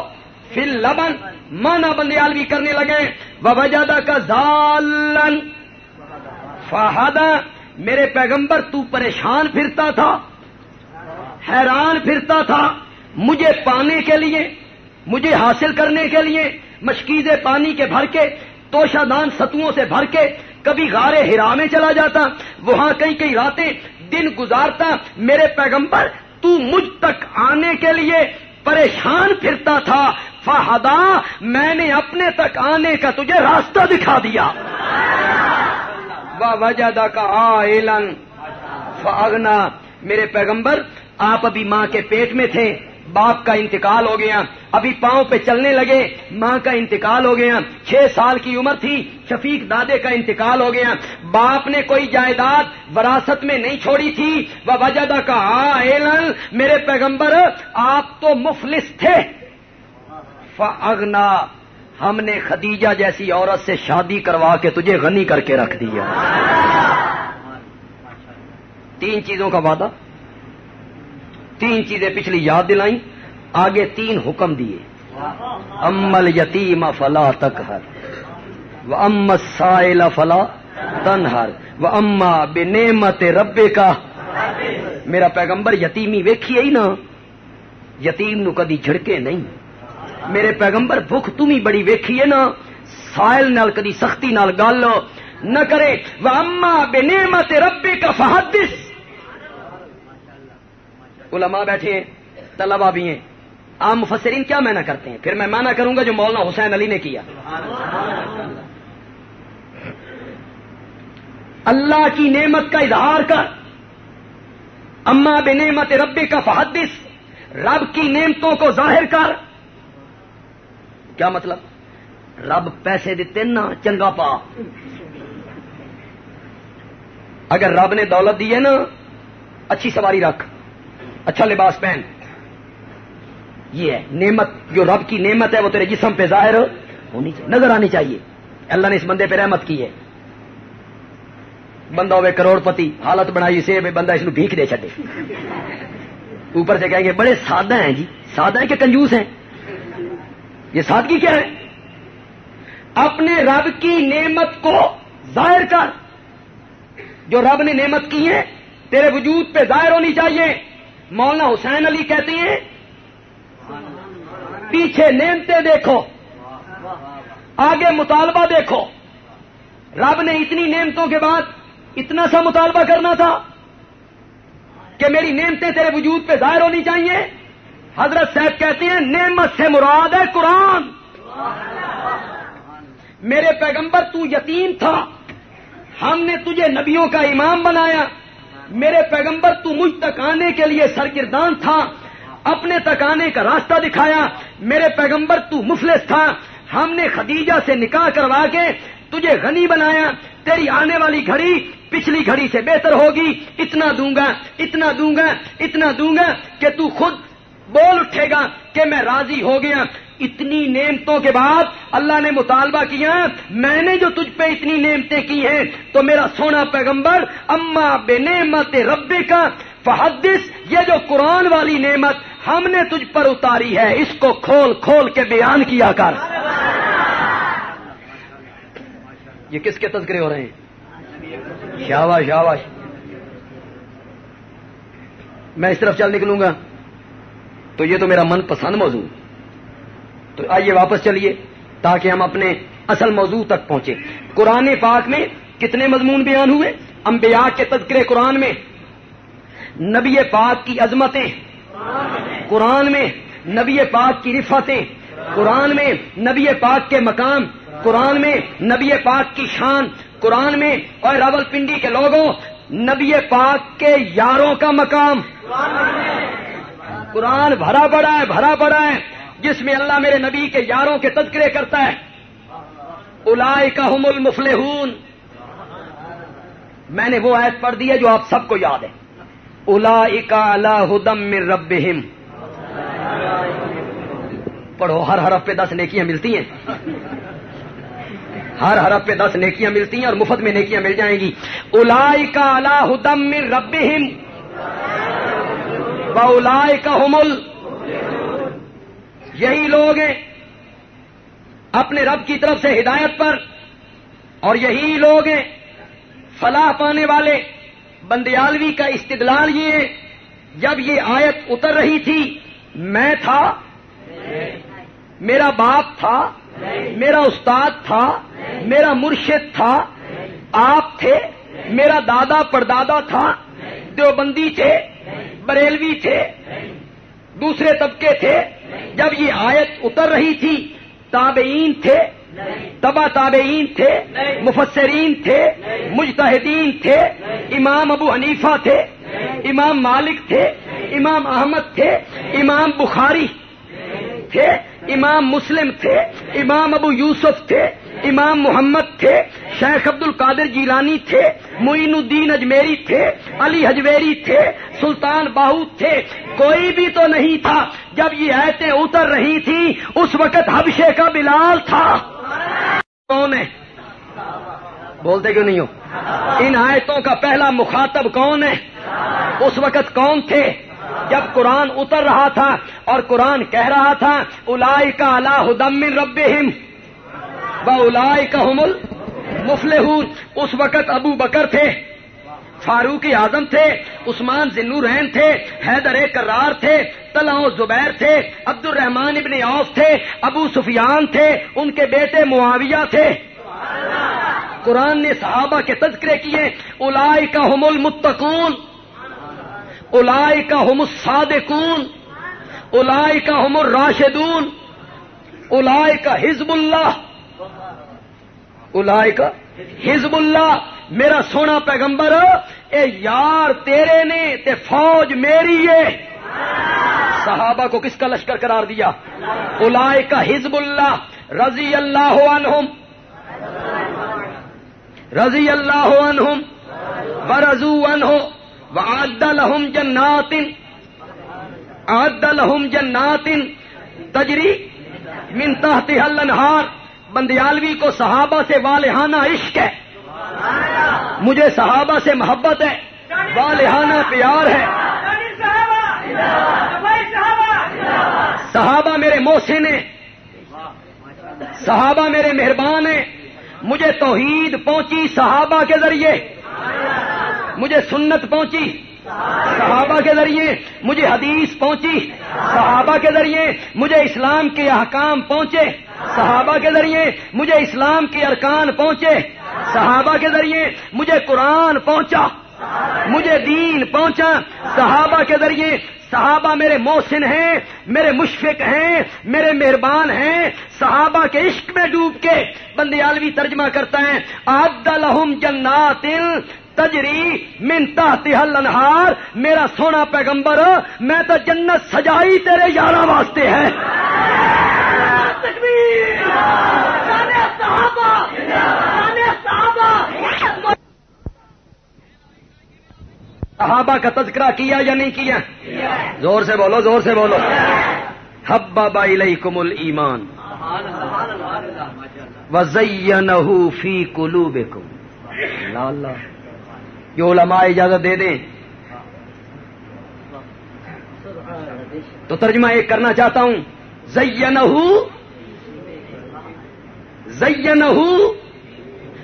فی اللبن، مانا بندیالوی کرنے لگے، ووجدک ضالا فہدی، میرے پیغمبر تو پریشان پھرتا تھا، حیران پھرتا تھا، مجھے پانے کے لیے، مجھے حاصل کرنے کے لیے مشکیزیں پانی کے بھر کے، توشہ دان ستوؤں سے بھر کے کبھی غار ہرا میں چلا جاتا، وہاں کئی راتیں دن گزارتا۔ میرے پیغمبر تو مجھ تک آنے کے لیے پریشان پھرتا تھا، فہدی، میں نے اپنے تک آنے کا تجھے راستہ دکھا دیا۔ ووجدک عائلا فاغنی، میرے پیغمبر آپ ابھی ماں کے پیٹ میں تھے، باپ کا انتقال ہو گیا، ابھی پاؤں پہ چلنے لگے، ماں کا انتقال ہو گیا، 6 سال کی عمر تھی، شفیق دادے کا انتقال ہو گیا، باپ نے کوئی جائیداد وراثت میں نہیں چھوڑی تھی۔ ووجدک عائلا، میرے پیغمبر آپ تو مفلس تھے، فاغنی، ہم نے خدیجہ جیسی عورت سے شادی کروا کے تجھے غنی کر کے رکھ دیا۔ 3 چیزوں کا وعدہ، 3 چیزیں پچھلی یاد دلائیں، آگے 3 حکم دیے۔ اما الیتیم فلا تقہر واما السائل فلا تنہر واما بنعمت ربک، میرا پیغمبر یتیمی ویکھی ہی نا، یتیم نو کدی جھڑکے نہیں، میرے پیغمبر بھوک تم ہی بڑی ویکھی ہے نا، سائل نال کدی سختی نال گل نہ کرے۔ واما بنعمت ربک فحدث، علماء بیٹھے ہیں، طلبہ بھی ہیں، عام مفسرین کیا معنی کرتے ہیں، پھر میں معنی کروں گا جو مولانا حسین علی نے کیا۔ اللہ کی نعمت کا اظہار کر، اما بنعمت ربک فحدث، رب کی نعمتوں کو ظاہر کر۔ کیا مطلب؟ رب پیسے دیتے نا چنگا پا، اگر رب نے دولت دی ہے نا، اچھی سواری رکھ، اچھا لباس پہن، یہ ہے نعمت، جو رب کی نعمت ہے وہ تیرے جسم پہ ظاہر ہونی چاہیے، نظر آنی چاہیے۔ اللہ نے اس بندے پہ رحمت کی ہے، بندہ ہوئے کروڑ پتی، حالت بنائی سے بندہ اس کو بھیک دے چھڈے، اوپر سے کہیں گے بڑے سادہ ہیں جی، سادہ ہیں کہ کنجوس ہیں؟ یہ سادگی کیا ہے؟ اپنے رب کی نعمت کو ظاہر کر، جو رب نے نعمت کی ہے تیرے وجود پہ ظاہر ہونی چاہیے۔ مولانا حسین علی کہتے ہیں پیچھے نعمتیں دیکھو، آگے مطالبہ دیکھو۔ رب نے اتنی نعمتوں کے بعد اتنا سا مطالبہ کرنا تھا کہ میری نعمتیں تیرے وجود پہ ظاہر ہونی چاہیے، حضرت صاحب کہتے ہیں نعمت سے مراد ہے قرآن. میرے پیغمبر تو یتیم تھا، ہم نے تجھے نبیوں کا امام بنایا. میرے پیغمبر تو مجھ تک آنے کے لیے سرگردان تھا، اپنے تک آنے کا راستہ دکھایا. میرے پیغمبر تو مفلس تھا، ہم نے خدیجہ سے نکاح کروا کے تجھے غنی بنایا. تیری آنے والی گھڑی پچھلی گھڑی سے بہتر ہوگی. اتنا دوں گا، اتنا دوں گا، اتنا دوں گا کہ تو خود بول اٹھے گا کہ میں راضی ہو گیا. اتنی نعمتوں کے بعد اللہ نے مطالبہ کیا، میں نے جو تجھ پہ اتنی نعمتیں کی ہیں تو میرا سونا پیغمبر اما بنعمت ربک فحدث، یہ جو قرآن والی نعمت ہم نے تجھ پر اتاری ہے اس کو کھول کھول کے بیان کیا کر. یہ کس کے تذکرے ہو رہے ہیں؟ شاباش شاباش. میں اس طرف چل نکلوں گا تو یہ تو میرا من پسند موضوع. تو آئیے واپس چلیے تاکہ ہم اپنے اصل موضوع تک پہنچے. قرآن پاک میں کتنے مضمون بیان ہوئے؟ انبیاء کے تذکرے قرآن میں، نبی پاک کی عظمتیں قرآن میں، نبی پاک کی رفعتیں قرآن میں، نبی پاک کے مقام قرآن میں، نبی پاک کی شان قرآن میں، اور راول پنڈی کے لوگوں نبی پاک کے یاروں کا مقام قرآن بھرا پڑا ہے، بھرا پڑا ہے جس میں اللہ میرے نبی کے یاروں کے تذکرے کرتا ہے. اولئک ھم المفلحون. میں نے وہ آیت پڑھ دی ہے جو آپ سب کو یاد ہے. اولئک علی ھدی من ربہم. پڑھو، ہر حرف پہ 10 نیکیاں ملتی ہیں، ہر حرف پہ 10 نیکیاں ملتی ہیں اور مفت میں نیکیاں مل جائیں گی. اولئک علی ھدی من ربہم واولئک ھم یہی لوگ ہیں اپنے رب کی طرف سے ہدایت پر، اور یہی لوگ ہیں فلاح پانے والے. بندیالوی کا استدلال یہ ہے، جب یہ آیت اتر رہی تھی میں تھا، میرا باپ تھا، میرا استاد تھا، میرا مرشد تھا، آپ تھے، میرا دادا پردادا تھا، دیوبندی تھے، بریلوی تھے، دوسرے طبقے تھے. جب یہ آیت اتر رہی تھی تابعین تھے، تبع تابعین تھے، مفسرین تھے، مجتہدین تھے. امام ابو حنیفہ تھے، امام مالک تھے، امام احمد تھے، امام بخاری تھے، امام مسلم تھے، امام ابو یوسف تھے، امام محمد تھے، شیخ عبد القادر جیلانی تھے، معین الدین اجمیری تھے، علی حجویری تھے، سلطان باہو تھے. کوئی بھی تو نہیں تھا جب یہ آیتیں اتر رہی تھی اس وقت حبشے کا بلال تھا. کون ہے؟ بولتے کیوں نہیں ہو؟ ان آیتوں کا پہلا مخاطب کون ہے؟ اس وقت کون تھے جب قرآن اتر رہا تھا اور قرآن کہہ رہا تھا اولئک علی ھدی من ربہم واولئک ھم المفلحون. اس وقت ابو بکر تھے، فاروق اعظم تھے، عثمان ذی النورین تھے، حیدر کرار تھے، طلحہ و زبیر تھے، عبد الرحمن ابن عوف تھے، ابو سفیان تھے، ان کے بیٹے معاویہ تھے. قرآن نے صحابہ کے تذکرے کیے. اولئک ھم المتقون، اولئک ھم الصادقون، اولئک ھم الراشدون، اولئک حزب اللہ، اولئک حزب اللہ. میرا سونا پیغمبر اے یار تیرے نے تے فوج میری ہے. صحابہ کو کس کا لشکر قرار دیا؟ اولئک حزب اللہ رضی اللہ عنہم، رضی اللہ عنہم ورضوا عنہ وأعد لهم جنات، أعد لهم جنات تجری من تحتها الانہار. بندیالوی کو صحابہ سے والہانہ عشق ہے، مجھے صحابہ سے محبت ہے، والہانہ پیار ہے. صحابہ میرے محسن ہیں، صحابہ میرے مہربان ہیں. مجھے توحید پہنچی صحابہ کے ذریعے، مجھے سنت پہنچی صحابہ کے ذریعے، مجھے حدیث پہنچی صحابہ کے ذریعے، مجھے اسلام کے احکام پہنچے صحابہ کے ذریعے، مجھے اسلام کے ارکان پہنچے صحابہ کے ذریعے، مجھے قرآن پہنچا، مجھے دین پہنچا صحابہ کے ذریعے. صحابہ میرے محسن ہیں، میرے مشفق ہیں، میرے مہربان ہیں. صحابہ کے عشق میں ڈوب کے بندیالوی ترجمہ کرتا ہے اعد لہم جنات تجری من تحتها الانہار. میرا سونا پیغمبر میں تو جنت سجائی تیرے یاراں واسطے ہے. تکبیر! صحابہ! صحابہ کا تذکرہ کیا یا نہیں کیا؟ زور سے بولو، زور سے بولو. حبب الیکم الایمان وزینہ فی قلوبکم. اللہ اللہ. یہ علماء اجازت دے دیں تو ترجمہ ایک کرنا چاہتا ہوں. زینہ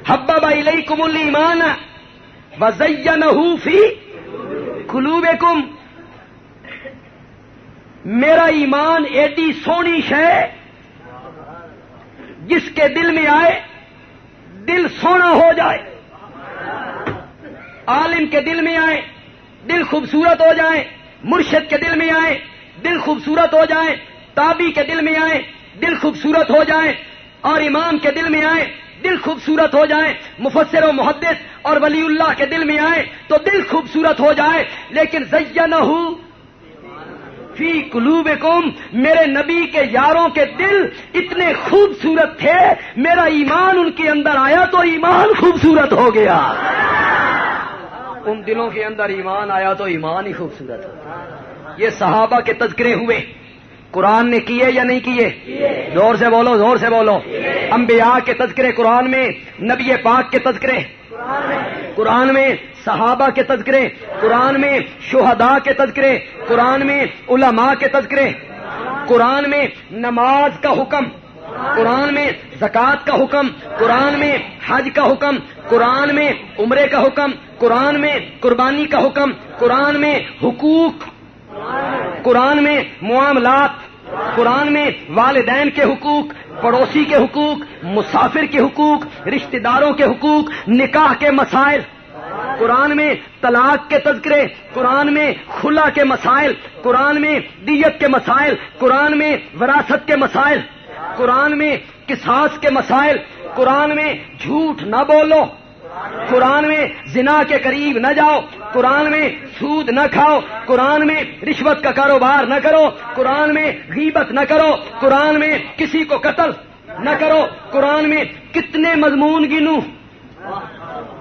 حبب الیکم الایمان وزینہ فی قلوبکم. میرا ایمان ایڈی سونی شے جس کے دل میں آئے دل سونا ہو جائے. عالم کے دل میں آئے دل خوبصورت ہو جائے، مرشد کے دل میں آئے دل خوبصورت ہو جائے، تابی کے دل میں آئے دل خوبصورت ہو جائے، اور امام کے دل میں آئے دل خوبصورت ہو جائے، مفسر و محدث اور ولی اللہ کے دل میں آئے تو دل خوبصورت ہو جائے. لیکن زینہ فی قلوبکم، میرے نبی کے یاروں کے دل اتنے خوبصورت تھے، میرا ایمان ان کے اندر آیا تو ایمان خوبصورت ہو گیا. ان دلوں کے اندر ایمان آیا تو ایمان ہی خوبصورت ہو. یہ صحابہ کے تذکرے ہوئے. قرآن نے کیے یا نہیں کیے؟ زور سے بولو، زور سے بولو. انبیاء کے تذکرے قرآن میں، نبی پاک کے تذکرے قرآن میں، صحابہ کے تذکرے قرآن میں، شہداء کے تذکرے قرآن میں، علماء کے تذکرے قرآن میں، نماز کا حکم قرآن میں، زکوٰۃ کا حکم قرآن میں، حج کا حکم قرآن میں، عمرے کا حکم قرآن میں، قربانی کا حکم قرآن میں، حقوق قرآن میں، معاملات قرآن میں، والدین کے حقوق، پڑوسی کے حقوق، مسافر کے حقوق، رشتہ داروں کے حقوق، نکاح کے مسائل قرآن میں، طلاق کے تذکرے قرآن میں، خلا کے مسائل قرآن میں، دیت کے مسائل قرآن میں، وراثت کے مسائل قرآن میں، قصاص کے مسائل قرآن میں، جھوٹ نہ بولو قرآن میں، زنا کے قریب نہ جاؤ قرآن میں، سود نہ کھاؤ قرآن میں، رشوت کا کاروبار نہ کرو قرآن میں، غیبت نہ کرو قرآن میں، کسی کو قتل نہ کرو قرآن میں. کتنے مضمون گنوں،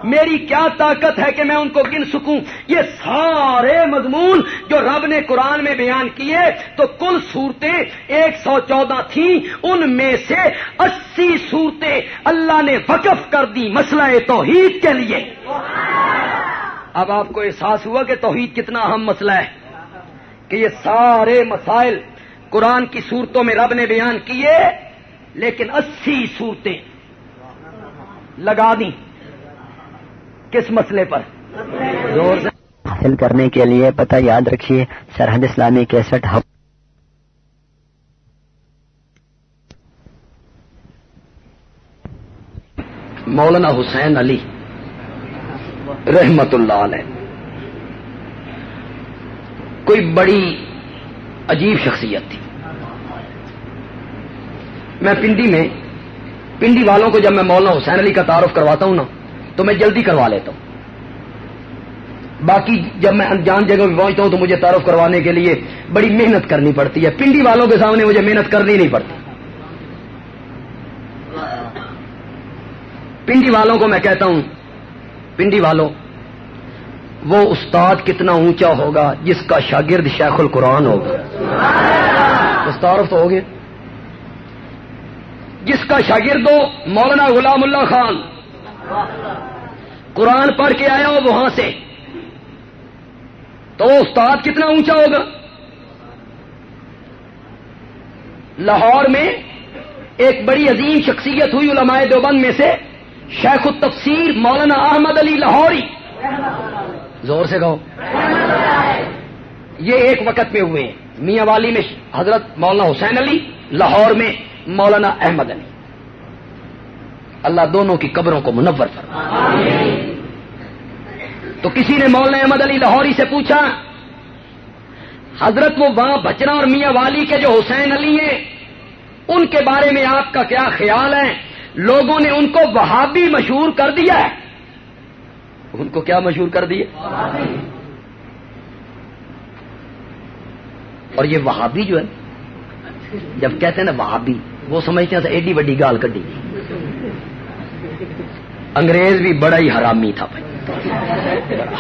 میری کیا طاقت ہے کہ میں ان کو گن سکوں. یہ سارے مضمون جو رب نے قرآن میں بیان کیے تو کل صورتیں 114 تھیں، ان میں سے 80 صورتیں اللہ نے وقف کر دی مسئلہ توحید کے لیے. اب آپ کو احساس ہوا کہ توحید کتنا اہم مسئلہ ہے، کہ یہ سارے مسائل قرآن کی صورتوں میں رب نے بیان کیے، لیکن 80 صورتیں لگا دیں کس مسئلے پر؟ زور سے حاصل کرنے کے لیے پتہ یاد رکھیے، سرحد اسلامی کیسٹ ہب. مولانا حسین علی رحمت اللہ علیہ کوئی بڑی عجیب شخصیت تھی. میں پنڈی والوں کو جب میں مولانا حسین علی کا تعارف کرواتا ہوں نا تو میں جلدی کروا لیتا ہوں. باقی جب میں انجان جگہ پہ پہنچتا ہوں تو مجھے تعارف کروانے کے لیے بڑی محنت کرنی پڑتی ہے. پنڈی والوں کے سامنے مجھے محنت کرنی نہیں پڑتی. پنڈی والوں کو میں کہتا ہوں، پنڈی والوں، وہ استاد کتنا اونچا ہوگا جس کا شاگرد شیخ القرآن ہوگا. تعارف تو ہوگے. جس کا شاگرد ہو مولانا غلام اللہ خان، قرآن پڑھ کے آیا ہو وہاں سے، تو وہ استاد کتنا اونچا ہوگا. لاہور میں ایک بڑی عظیم شخصیت ہوئی علماء دیوبند میں سے، شیخ التفسیر مولانا احمد علی لاہوری. زور سے کہو. یہ ایک وقت میں ہوئے ہیں. میاں والی میں حضرت مولانا حسین علی، لاہور میں مولانا احمد علی. اللہ دونوں کی قبروں کو منور فرمائے. تو کسی نے مولانا احمد علی لاہوری سے پوچھا، حضرت وہ وہاں بچنا اور میاں والی کے جو حسین علی ہیں ان کے بارے میں آپ کا کیا خیال ہے؟ لوگوں نے ان کو وہابی مشہور کر دیا ہے. ان کو کیا مشہور کر دیا؟ اور یہ وہابی جو ہے جب کہتے ہیں نا وہابی, وہ سمجھتے ہیں ایڈی بڑی گال کڈی. انگریز بھی بڑا ہی حرامی تھا بھائی,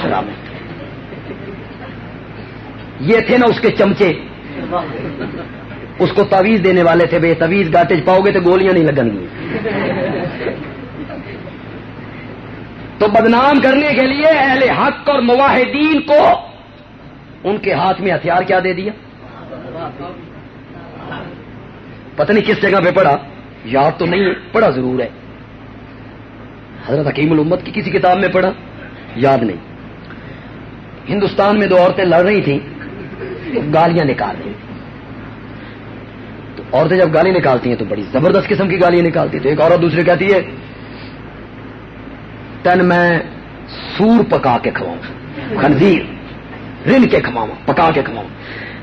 حرامی. یہ تھے نا اس کے چمچے, اس کو تعویذ دینے والے تھے, بے تعویذ گاٹے پاؤ گے تو گولیاں نہیں لگن گی. تو بدنام کرنے کے لیے اہل حق اور موحدین کو ان کے ہاتھ میں ہتھیار کیا دے دیا؟ پتہ نہیں کس جگہ پہ پڑھا, یاد تو نہیں پڑھا ضرور ہے, حضرت حکیم الامت کی کسی کتاب میں پڑھا, یاد نہیں. ہندوستان میں 2 عورتیں لڑ رہی تھیں, گالیاں نکال رہی تھیں. تو عورتیں جب گالی نکالتی ہیں تو بڑی زبردست قسم کی گالیاں نکالتی. تو ایک عورت دوسرے کہتی ہے تن میں سور پکا کے کھواؤں, خنزیر رن کے کھواؤں, پکا کے کھواؤں.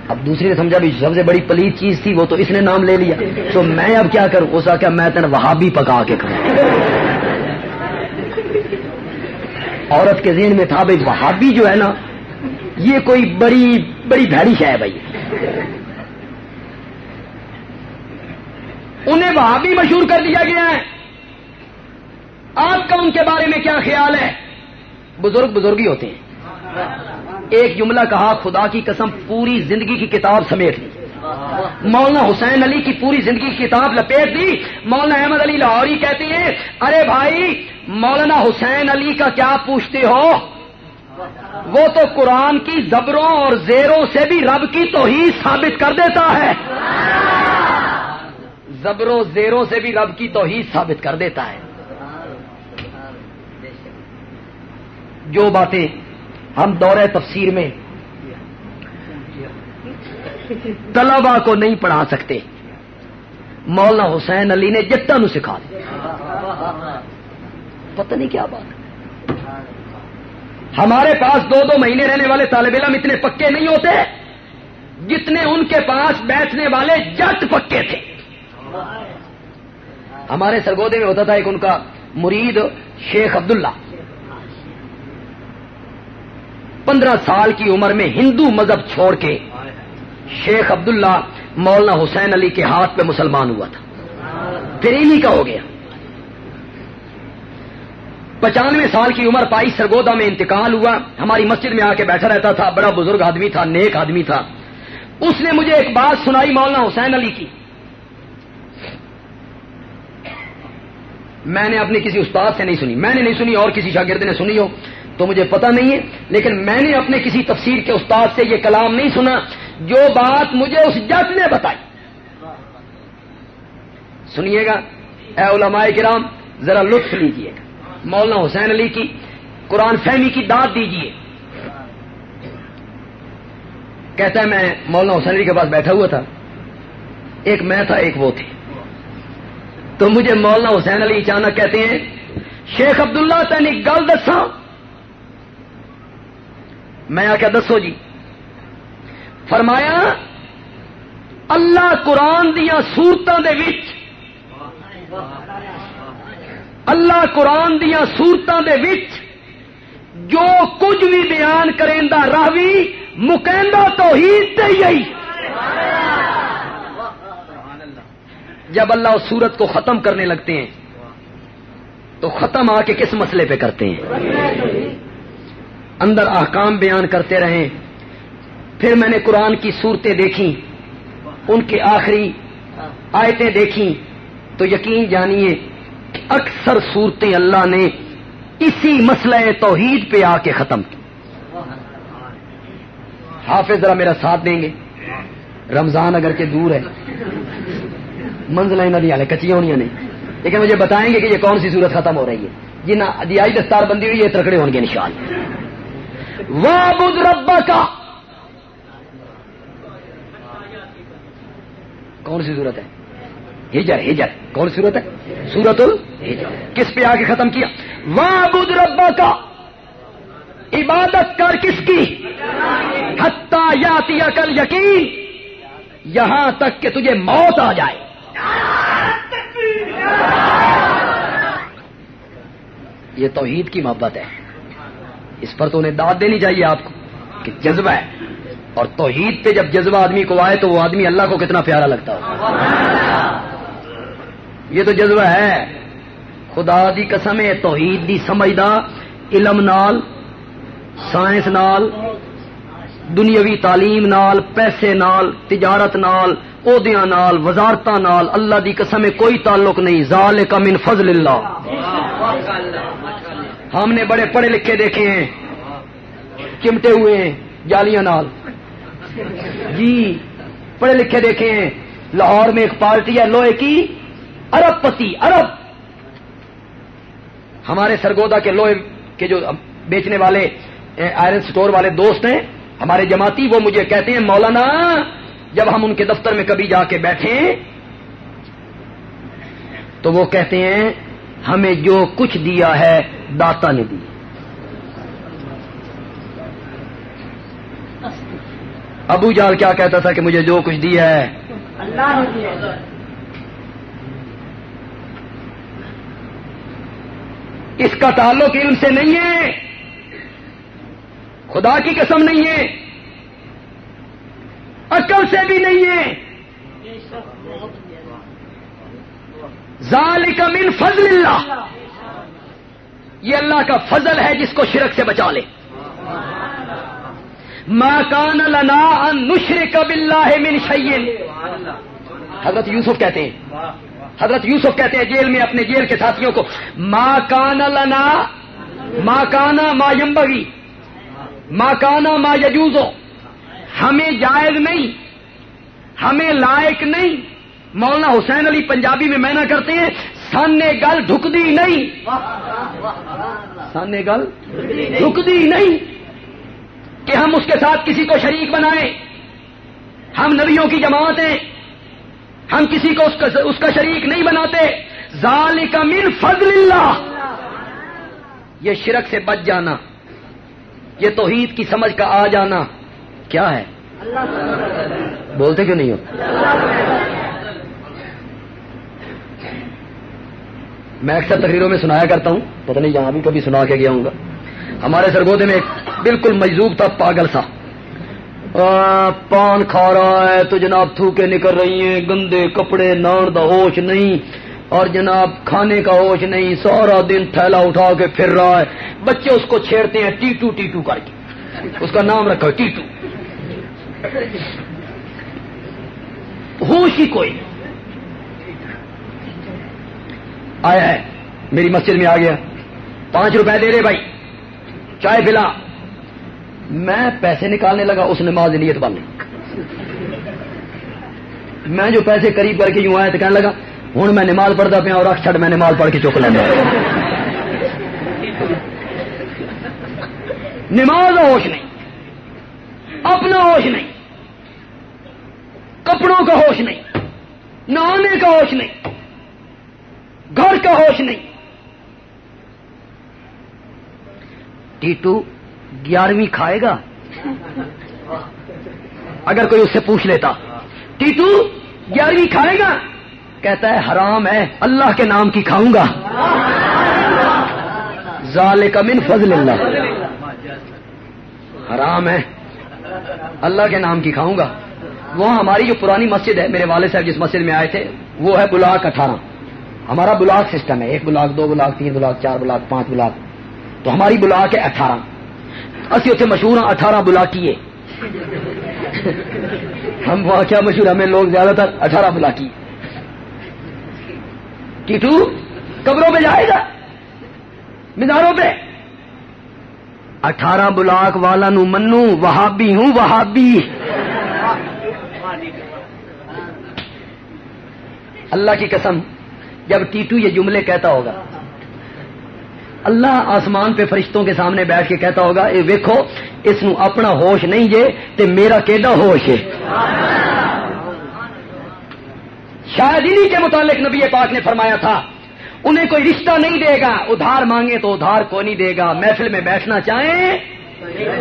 اب دوسری نے سمجھا بھی سب سے بڑی پلیت چیز تھی وہ تو اس نے نام لے لیا, تو میں اب کیا کروں؟ اس کا میں تن وہابی پکا کے کھواؤں. عورت کے ذہن میں تھا بھائی وہابی جو ہے نا یہ کوئی بڑی بڑی بھیڑی شے ہے بھائی. انہیں وہابی مشہور کر دیا گیا ہے. آپ کا ان کے بارے میں کیا خیال ہے؟ بزرگ ہی ہوتے ہیں. ایک جملہ کہا, خدا کی قسم پوری زندگی کی کتاب سمیٹ لی. مولانا حسین علی کی پوری زندگی کی کتاب لپیٹ دی. مولانا احمد علی لاہوری کہتے ہیں ارے بھائی مولانا حسین علی کا کیا پوچھتے ہو, وہ تو قرآن کی زبروں اور زیروں سے بھی رب کی توحید ثابت کر دیتا ہے. زبروں زیروں سے بھی رب کی توحید ثابت کر دیتا ہے. جو باتیں ہم دورہ تفسیر میں طلبا کو نہیں پڑھا سکتے, مولانا حسین علی نے جٹا نو سکھا دیا. پتہ نہیں کیا بات. ہمارے پاس 2 مہینے رہنے والے طالب علم اتنے پکے نہیں ہوتے جتنے ان کے پاس بیٹھنے والے جٹ پکے تھے. ہمارے سرگودے میں ہوتا تھا ایک ان کا مرید شیخ عبداللہ, 15 سال کی عمر میں ہندو مذہب چھوڑ کے شیخ عبداللہ مولانا حسین علی کے ہاتھ پہ مسلمان ہوا تھا, پھر انہی کا ہو گیا. 95 سال کی عمر پائی, سرگودا میں انتقال ہوا. ہماری مسجد میں آ کے بیٹھا رہتا تھا, بڑا بزرگ آدمی تھا, نیک آدمی تھا. اس نے مجھے ایک بات سنائی مولانا حسین علی کی. میں نے اپنے کسی استاد سے نہیں سنی, میں نے نہیں سنی اور کسی شاگرد نے سنی ہو تو مجھے پتہ نہیں ہے, لیکن میں نے اپنے کسی تفسیر کے استاد سے یہ کلام نہیں سنا جو بات مجھے اس جٹ نے بتائی. سنیے گا اے علماء کرام, ذرا لطف لیجیے گا. مولانا حسین علی کی قرآن فہمی کی داد دیجیے. کہتا ہے میں مولانا حسین علی کے پاس بیٹھا ہوا تھا, ایک میں تھا ایک وہ تھے. تو مجھے مولانا حسین علی اچانک کہتے ہیں شیخ عبداللہ تین ایک گل دساں. میں آ کے دسو جی. فرمایا اللہ قرآن دیا سورتاں دے وچ, اللہ قرآن دیا سورتاں دے وچ جو کچھ بھی بیان کریندا راوی مکیندا توحید تے ہی. جب اللہ اس سورت کو ختم کرنے لگتے ہیں تو ختم آ کے کس مسئلے پہ کرتے ہیں؟ اندر احکام بیان کرتے رہیں. پھر میں نے قرآن کی صورتیں دیکھیں, ان کے آخری آیتیں دیکھیں تو یقین جانیے اکثر صورتیں اللہ نے اسی مسئلہ توحید پہ آ کے ختم کی. حافظ ذرا میرا ساتھ دیں گے, رمضان اگر کہ دور ہے, منزلیں ندیاں والے کچیاں ہونی نہیں, لیکن مجھے بتائیں گے کہ یہ کون سی صورت ختم ہو رہی ہے. جی آئی دستار بندی ہوئی, یہ ترکڑے ہوں گے انشاءاللہ. وَاعْبُدْ رَبَّكَ, کون سی صورت ہے؟ ہجر. کون سی صورت ہے؟ سورۃ الحجر. کس پہ آ کے ختم کیا؟ وَاعْبُدْ رَبَّكَ, عبادت کر کس کی؟ حتی یاتیک الیقین، یہاں تک کہ تجھے موت آ جائے. یہ توحید کی محبت ہے. اس پر تو انہیں داد دینی چاہیے آپ کو کہ جذبہ ہے. اور توحید پہ جب جذبہ آدمی کو آئے تو وہ آدمی اللہ کو کتنا پیارا لگتا ہو. یہ تو جذبہ ہے. خدا دی قسم ہے توحید دی سمجھدا علم نال، سائنس نال، دنیاوی تعلیم نال، پیسے نال، تجارت نال، عہدیاں نال، وزارتاں نال اللہ دی قسم ہے کوئی تعلق نہیں. ذالک من فضل اللہ. ہم نے بڑے پڑھے لکھے دیکھے ہیں چمٹے ہوئے ہیں جالیاں نال. جی پڑھے لکھے دیکھے ہیں. لاہور میں ایک پارٹی ہے لوہے کی، ارب پتی ارب. ہمارے سرگودا کے لوہے کے جو بیچنے والے آئرن سٹور والے دوست ہیں ہمارے جماعتی، وہ مجھے کہتے ہیں مولانا جب ہم ان کے دفتر میں کبھی جا کے بیٹھیں تو وہ کہتے ہیں ہمیں جو کچھ دیا ہے داتا نے دی. ابو جال کیا کہتا تھا کہ مجھے جو کچھ دیا ہے اللہ نے دیا. اس کا تعلق علم سے نہیں ہے، خدا کی قسم نہیں ہے، عقل سے بھی نہیں ہے. ذالک من فضل اللہ، یہ اللہ کا فضل ہے جس کو شرک سے بچا لے. ما کان لنا ان نشرک باللہ من شیء. حضرت یوسف کہتے ہیں جیل میں اپنے جیل کے ساتھیوں کو ما کان لنا، ما کانا ما ینبغی، ما کانا ما یجوزو، ہمیں جائز نہیں، ہمیں لائق نہیں. مولانا حسین علی پنجابی میں مینا کرتے ہیں سانے گل ڈھکدی نہیں، سانے گل ڈھکدی نہیں کہ ہم اس کے ساتھ کسی کو شریک بنائیں. ہم نبیوں کی جماعت ہیں، ہم کسی کو اس کا شریک نہیں بناتے. ذالک من فضل اللہ. یہ شرک سے بچ جانا، یہ توحید کی سمجھ کا آ جانا کیا ہے؟ بولتے کیوں نہیں ہو؟ میں اکثر تقریروں میں سنایا کرتا ہوں، پتہ نہیں یہاں بھی کبھی سنا کے گیا ہوں گا. ہمارے سرگودے میں ایک بالکل مجذوب تھا پاگل سا، پان کھا رہا ہے تو جناب تھوکے نکل رہی ہیں، گندے کپڑے، نان دا ہوش نہیں اور جناب کھانے کا ہوش نہیں، سارا دن تھیلا اٹھا کے پھر رہا ہے. بچے اس کو چھیڑتے ہیں ٹیٹو ٹیٹو کر کے، اس کا نام رکھا ٹیٹو. ہوش ہی کوئی. آیا ہے میری مسجد میں آ گیا، 5 روپے دے رہے بھائی چائے پلا. میں پیسے نکالنے لگا، اس نماز نیت بن لی. میں جو پیسے قریب کر کے یوں آیا تو کہنے لگا ہوں میں نماز پڑھتا پیا اور رکھ چھڑ میں نماز پڑھ کے چک لینا. نماز ہوش نہیں، اپنا ہوش نہیں، کپڑوں کا ہوش نہیں، نہانے کا ہوش نہیں، گھر کا ہوش نہیں. ٹیٹو 11ویں کھائے گا؟ اگر کوئی اس سے پوچھ لیتا ٹیٹو 11ویں کھائے گا؟ کہتا ہے حرام ہے، اللہ کے نام کی کھاؤں گا. ذالک من فضل اللہ. حرام ہے، اللہ کے نام کی کھاؤں گا. وہاں ہماری جو پرانی مسجد ہے، میرے والد صاحب جس مسجد میں آئے تھے وہ ہے بلاک 18. ہمارا بلاک سسٹم ہے، 1 block 2 block 3 block 4 block 5 block. تو ہماری بلاک ہے 18. اسی اتنے مشہور ہیں 18 بلاکیے. ہم وہاں کیا مشہور، ہمیں لوگ زیادہ تر 18 بلاکی. ٹیٹو قبروں پہ جائے گا، مزاروں پہ. 18 بلاک والا نو منو، وہابی ہوں وہابی. اللہ کی قسم جب ٹیٹو یہ جملے کہتا ہوگا، اللہ آسمان پہ فرشتوں کے سامنے بیٹھ کے کہتا ہوگا اے ویکھو اس نو اپنا ہوش نہیں جے تے میرا کیڈا ہوش ہے. شاید انہی کے متعلق نبی پاک نے فرمایا تھا انہیں کوئی رشتہ نہیں دے گا، ادھار مانگے تو ادھار کو نہیں دے گا، محفل میں بیٹھنا چاہیں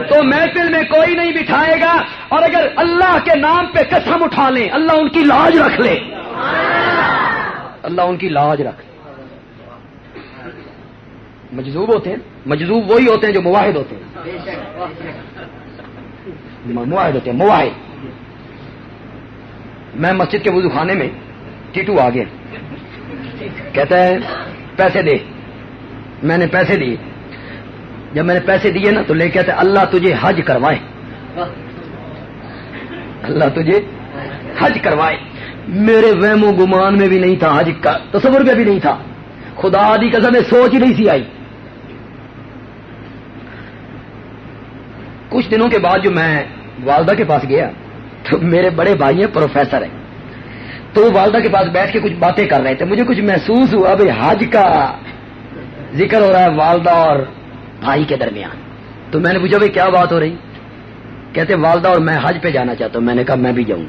تو محفل میں کوئی نہیں بٹھائے گا، اور اگر اللہ کے نام پہ قسم اٹھا لیں اللہ ان کی لاج رکھ لے، اللہ ان کی لاج رکھ لے۔ مجذوب ہوتے ہیں، مجذوب وہی ہوتے ہیں جو مواحد ہوتے ہیں، مواحد ہوتے ہیں، مواحد۔ میں مسجد کے وضو خانے میں ٹیٹو آ گیا، کہتا ہے پیسے دے، میں نے پیسے دیے، جب میں نے پیسے دیے نا تو لے کہتے اللہ تجھے حج کروائے، اللہ تجھے حج کروائے۔ میرے وہم و گمان میں بھی نہیں تھا، حج کا تصور میں بھی نہیں تھا، خدا دی قسم میں سوچ ہی نہیں سی آئی۔ کچھ دنوں کے بعد جو میں والدہ کے پاس گیا تو میرے بڑے بھائی ہیں پروفیسر ہیں، تو وہ والدہ کے پاس بیٹھ کے کچھ باتیں کر رہے تھے، مجھے کچھ محسوس ہوا بھائی حج کا ذکر ہو رہا ہے والدہ اور بھائی کے درمیان، تو میں نے پوچھا بھائی کیا بات ہو رہی؟ کہتے والدہ اور میں حج پہ جانا چاہتا ہوں، میں نے کہا میں بھی جاؤں،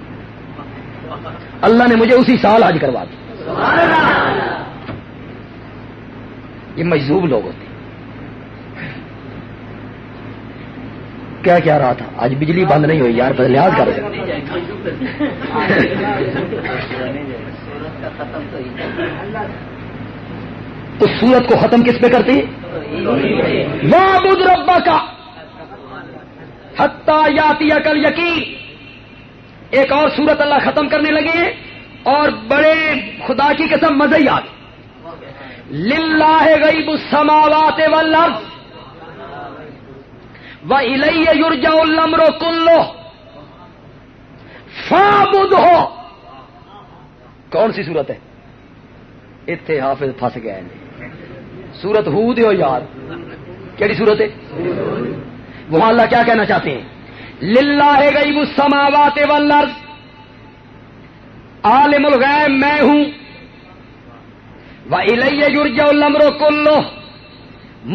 اللہ نے مجھے اسی سال حج کروا دیا۔ یہ مجذوب لوگ ہوتے ہیں۔ کیا رہا تھا؟ آج بجلی بند نہیں ہوئی یار، لحاظ کر رہے تو سورت کو ختم کس پہ کرتی ہے؟ وَاعْبُدْ رَبَّكَ حَتَّىٰ يَأْتِيَكَ الْيَقِينُ۔ ایک اور سورت اللہ ختم کرنے لگے ہیں اور بڑے خدا کی قسم مزہ ہی آ گئی۔ لِلَّهِ غَيْبُ السَّمَاوَاتِ وَالْأَرْضِ وَإِلَيْهِ يُرْجَعُ الْأَمْرُ كُلُّهُ فَاعْبُدْهُ۔ کون سی سورت ہے؟ اتنے حافظ پھنس گئے ہیں، سورت ہود ہو یار، کیڑی سورت ہے؟ وہاں اللہ کیا کہنا چاہتے ہیں؟ للہ غیب السماوات والارض، عالم الغیب میں ہوں، وَإِلَيَّ يُرْجَعُ الْأَمْرُ كُلُّهُ،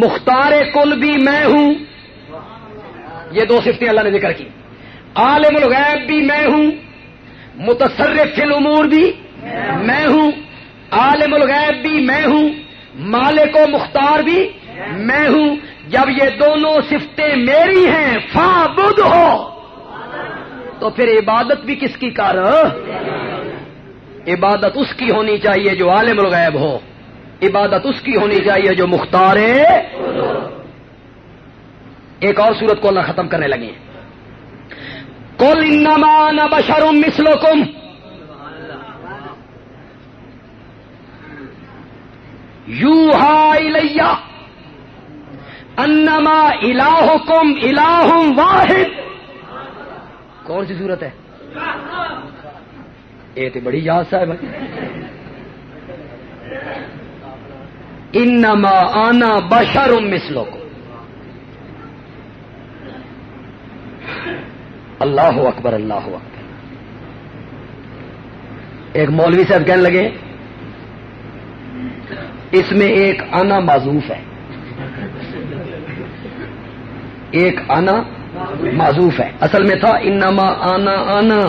مختار کل بھی میں ہوں۔ یہ دو صفتیں اللہ نے ذکر کی، عالم الغیب بھی میں ہوں، متصرف فی الامور بھی میں ہوں، عالم الغیب بھی میں ہوں، مالک و مختار بھی میں ہوں۔ جب یہ دونوں صفتیں میری ہیں فَاعْبُدْهُ، تو پھر عبادت بھی کس کی کر؟ عبادت اس کی ہونی چاہیے جو عالم الغیب ہو، عبادت اس کی ہونی چاہیے جو مختار ہے۔ ایک اور سورت کو اللہ ختم کرنے لگے ہیں، قُلْ إِنَّمَا أَنَا بَشَرٌ مِثْلُكُمْ یوحیٰ الیہ انما الہکم الہ واحد۔ کون سی صورت ہے؟ یہ تو بڑی یاد صاحب ہے، انما انا بشر مثلکم۔ اللہ اکبر اللہ اکبر۔ ایک مولوی صاحب کہنے لگے اس میں ایک انا معذوف ہے، ایک انا معذوف ہے، اصل میں تھا انما انا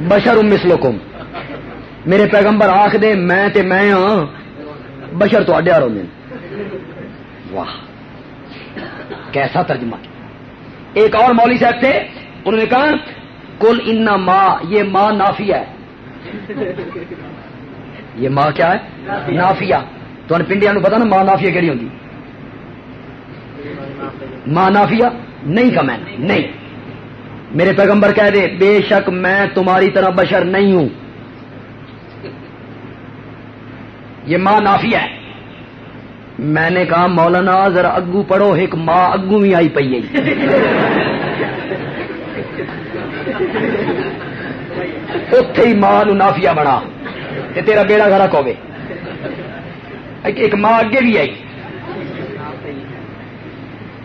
بشر مثلکم، میرے پیغمبر آخ دے میں تے میں ہاں، بشر تو اڈے ہوندے۔ واہ کیسا ترجمہ۔ ایک اور مولوی صاحب تھے، انہوں نے کہا قل انما، یہ ماں نافیہ ہے، یہ ماں کیا ہے؟ نافیہ۔ تو پنڈیا نو پتا نا ماں نافیہ کیڑی ہوندی؟ ماں نافیہ نہیں کا میں نہیں، میرے پیغمبر کہہ دے بے شک میں تمہاری طرح بشر نہیں ہوں، یہ ماں نافیہ ہے۔ میں نے کہا مولانا ذرا اگو پڑھو، ایک ماں اگو بھی آئی پئی ہے، اتے ہی ماں نو نافیہ بنا تے تیرا بیڑا غرق ہوے۔ ایک ماں اگے بھی آئی،